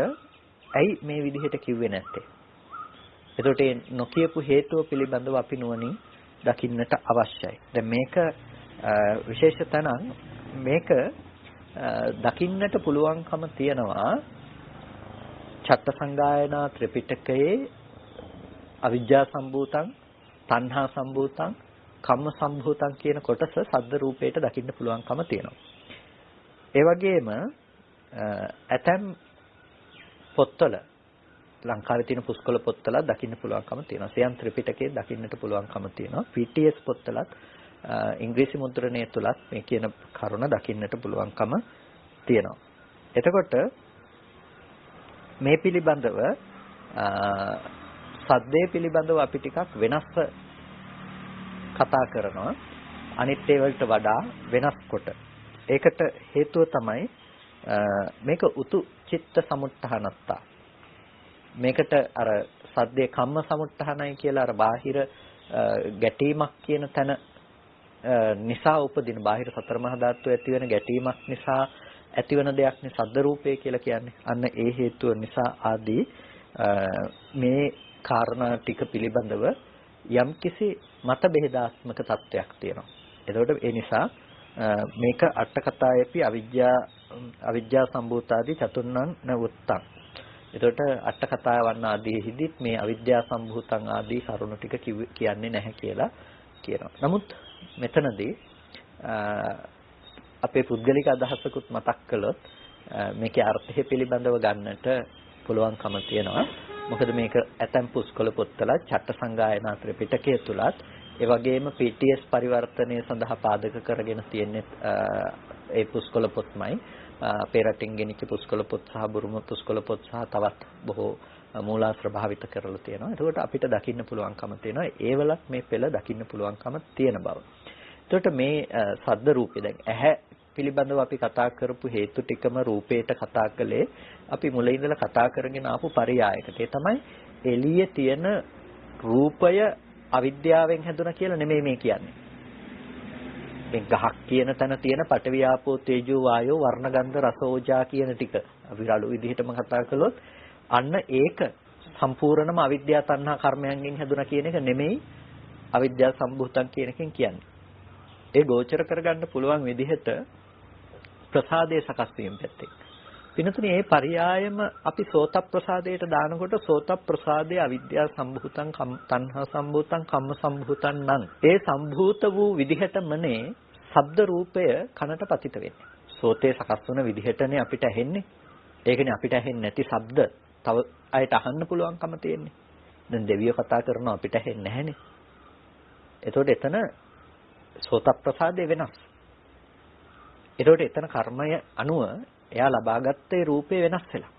ඇයි මේ විදිහට කිව්වේ නැත්තේ? එතකොට මේ නොකියපු හේතුව පිළිබඳව අපි නුවණින් දකින්නට අවශ්‍යයි. දැන් මේක විශේෂ තැනක් මේක දකින්නට පුළුවන්කම තියනවා චත්තසංගායනා ත්‍රිපිටකයේ අවිජ්ජා සම්භූතං, තණ්හා සම්භූතං, කම්ම සම්භූතං කියන කොටස සද්ද රූපයට දකින්න පුළුවන්කම තියෙනවා. ඒ වගේම ඇතැම් පොත්වල ලංකාවේ තියෙන පුස්කොළ පොත්වල දකින්න පුළුවන්කම තියෙනවා. සියම් ත්‍රිපිටකයේ දකින්නට පුළුවන්කම තියෙනවා. PTS පොත්වලත් ඉංග්‍රීසි මුද්‍රණය තුලත් මේ කියන කරුණ දකින්නට පුළුවන්කම තියෙනවා. එතකොට මේ පිළිබඳව සද්දේ පිළිබඳව අපි ටිකක් වෙනස්ව කතා කරනවා. අනිත් ඒවලට වඩා වෙනස් කොට. ඒකට හේතුව තමයි මේක උතු චිත්ත සමුත්ථානත්තා. මේකට අර සද්දේ කම්ම සමුත්ථානයි කියලා අර බාහිර ගැටීමක් කියන තැන නිසා උපදින බාහිර සතර මහා ධාතු ඇති වෙන ගැටීමක් නිසා ඇතිවන දෙයක් නේ සද්ද රූපය කියලා කියන්නේ. අන්න ඒ හේතුව නිසා ආදී මේ කාරණා ටික පිළිබඳව යම්කිසි මත බෙහෙදාත්මක තත්වයක් තියෙනවා. එතකොට ඒ නිසා මේක අට කතායේපි අවිජ්ජා සම්භූතාදී චතුර්ණං නවුත්තං. එතකොට අට කතාවන්න ආදීෙහිදීත් මේ අවිද්‍යා සම්භූතං ආදී කරුණු ටික කියන්නේ නැහැ කියලා කියනවා. නමුත් මෙතනදී අපේ පුද්ගලික අදහසකුත් මතක් කළොත් මේකේ අර්ථය පිළිබඳව ගන්නට පුළුවන්කම තියෙනවා. මොකද මේක ඇතැම් පුස්කොළ පොත්වල චට්ට සංගායනා ත්‍රිපිටකය තුලත් ඒ වගේම PTS පරිවර්තනය සඳහා පාදක කරගෙන තියෙන ඒ පුස්කොළ පොත්මයි අපේ රටින් ගෙනිච්ච පුස්කොළ පොත් සහ බුරුම පුස්කොළ පොත් සහ තවත් බොහෝ මූලාශ්‍ර භාවිත කරලා තියෙනවා. ඒකට අපිට දකින්න පුළුවන්කම තියෙනවා. ඒවලත් මේ පෙළ දකින්න පුළුවන්කම තියෙන බව. එතකොට මේ සද්ද රූපේ දැන් ඇහැ පිළිබඳව අපි කතා කරපු හේතු ටිකම රූපේට කතා කළේ අපි මුලින් ඉඳලා කතා කරගෙන ආපු පරියායකට. ඒ තමයි එළියේ තියෙන රූපය අවිද්‍යාවෙන් හැදුනා කියලා නෙමෙයි මේ කියන්නේ. මේ ගහක් කියන තැන තියෙන පඨවි ආපෝ තේජෝ වායෝ වර්ණ ගන්ධ රස ඕජා කියන ටික අපි රළු විදිහටම කතා කළොත් අන්න ඒක සම්පූර්ණම අවිද්‍යා තණ්හා කර්මයන්ගෙන් හැදුනා කියන එක නෙමෙයි අවිද්‍යා සම්භූතං කියන එකෙන් කියන්නේ. ඒ ගෝචර කරගන්න පුළුවන් විදිහට ප්‍රසාදයේ සකස් වීම පැත්තේ. පිනතුනේ මේ පරියායම අපි සෝත ප්‍රසාදයට දානකොට සෝත ප්‍රසාදයේ අවිද්‍යා සම්භූතං තණ්හා සම්භූතං කම්ම සම්භූතං නම් ඒ සම්භූත වූ විදිහටමනේ ශබ්ද රූපය කනට පතිත වෙන්නේ. සෝතේ සකස් වන විදිහටනේ අපිට ඇහෙන්නේ. ඒකනේ අපිට ඇහෙන්නේ නැති ශබ්ද තව අයට අහන්න පුළුවන්කම තියෙන්නේ. දැන් දෙවියෝ කතා කරනවා අපිට ඇහෙන්නේ නැහනේ. එතකොට එතන සෝත ප්‍රසාදේ වෙනස්. එතකොට එතන කර්මය අනුව එයා ලබාගත්තේ රූපේ වෙනස් වෙලා.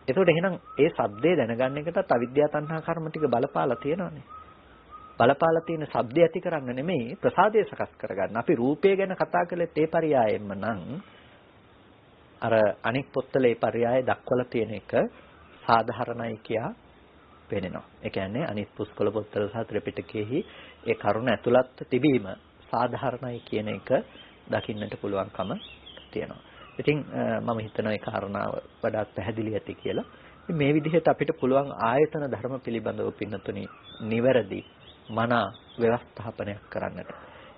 එතකොට එහෙනම් ඒ ශබ්දේ දැනගන්න එකටත් අවිද්‍යා තණ්හා කර්ම ටික බලපාලා තියෙනවානේ. බලපාලා තියෙන ශබ්දය ඇති කරන්න නෙමෙයි ප්‍රසාදය සකස් කරගන්න. අපි රූපය ගැන කතා කළේ ඒ පරියායෙන්ම නම් අර අනික් පොත්වල ඒ පරියාය දක්වලා තියෙන එක සාධාරණයි කියා පෙනෙනවා. ඒ කියන්නේ අනිත් පුස්කොළ පොත්වල සහ ත්‍රිපිටකයේහි ඒ කරුණ ඇතුළත් තිබීම සාධාරණයි කියන එක දකින්නට පුළුවන්කම තියෙනවා. ඉතින් මම හිතනවා ඒ කාරණාව වඩාත් පැහැදිලි ඇති කියලා. මේ විදිහට අපිට පුළුවන් ආයතන ධර්ම පිළිබඳව පින්නතුනි නිවැරදි මනා ව්‍යවස්ථාපනයක් කරන්නට.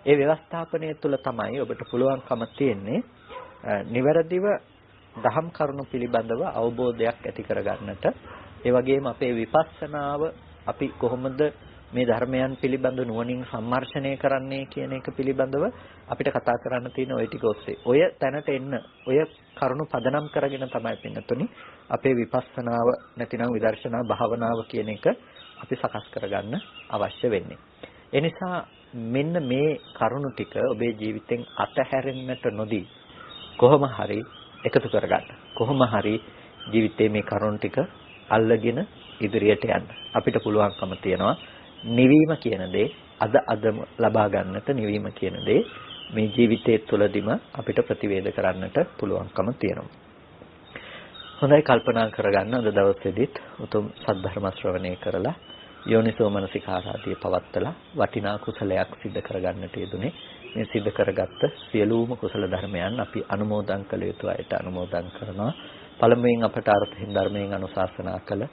ඒ ව්‍යවස්ථාපනය තුළ තමයි ඔබට පුළුවන්කම තියෙන්නේ නිවැරදිව දහම් කරුණු පිළිබඳව අවබෝධයක් ඇති කරගන්නට. ඒ වගේම අපේ විපස්සනාව අපි කොහොමද මේ ධර්මයන් පිළිබඳ නුවණින් සම්මර්ෂණය කරන්නේ කියන එක පිළිබඳව අපිට කතා කරන්න තියෙන ওই ටික ඔස්සේ. ඔය තැනට එන්න ඔය කරුණු පදනම් කරගෙන තමයි පින්නතුනි අපේ විපස්සනාව නැතිනම් විදර්ශනා භාවනාව කියන එක අපි සකස් කරගන්න අවශ්‍ය වෙන්නේ. ඒ නිසා මෙන්න මේ කරුණු ටික ඔබේ ජීවිතෙන් අතහැරෙන්නට නොදී කොහොම හරි එකතු කරගන්න. කොහොම හරි ජීවිතේ මේ කරුණු ටික අල්ලගෙන ඉදිරියට යන්න. අපිට පුළුවන්කම තියෙනවා නිවීම කියන දේ අදම ලබා ගන්නට නිවීම කියන දේ මේ ජීවිතයේ තුලදීම අපිට ප්‍රතිවේධ කරන්නට පුළුවන්කම තියෙනවා. හොඳයි, කල්පනා කරගන්න අද දවසේදීත් උතුම් සද්ධර්ම ශ්‍රවණය කරලා යෝනිසෝ මනසිකාරාදී පවත්තලා වටිනා කුසලයක් සිද්ධ කරගන්නට යෙදුනේ. මේ සිද්ධ කරගත්ත සියලුම කුසල ධර්මයන් අපි අනුමෝදන් කළ යුතු අයට අනුමෝදන් කරනවා. පළමුවෙන් අපට අර්ථයෙන් ධර්මයෙන් අනුශාසනා කළ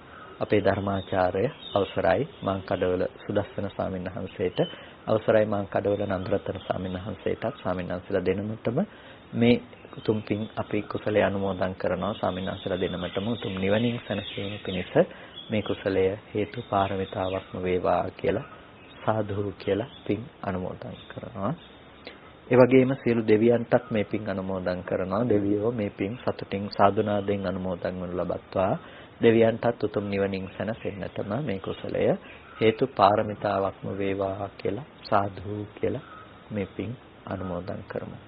අපේ ධර්මාචාර්ය අවසරයි මාංකඩවල සුදස්සන ස්වාමීන් වහන්සේට, අවසරයි මාංකඩවල නන්දරතන ස්වාමීන් වහන්සේටත් ස්වාමීන් වහන්සේලා දෙනමතම මේ උතුම් පින් අපි කුසලයේ අනුමෝදන් කරනවා. ස්වාමීන් වහන්සේලා දෙනමතම උතුම් නිවනින් සැනසීම පිණිස මේ කුසලය හේතු පාරමිතාවක්ම වේවා කියලා සාදු කියලා පින් අනුමෝදන් කරනවා. ඒ වගේම සියලු දෙවියන්ටත් මේ පින් අනුමෝදන් කරනවා. දෙවියෝ මේ පින් සතුටින් සාදුනාදෙන් අනුමෝදන් වනු ලබත්වා. දෙවියන්ටත් උතුම් නිවනින් සැනසෙන්නටම මේ කුසලය හේතු පාරමිතාවක්ම වේවා කියලා සාදු කියලා මේ පින් අනුමෝදන් කරමු.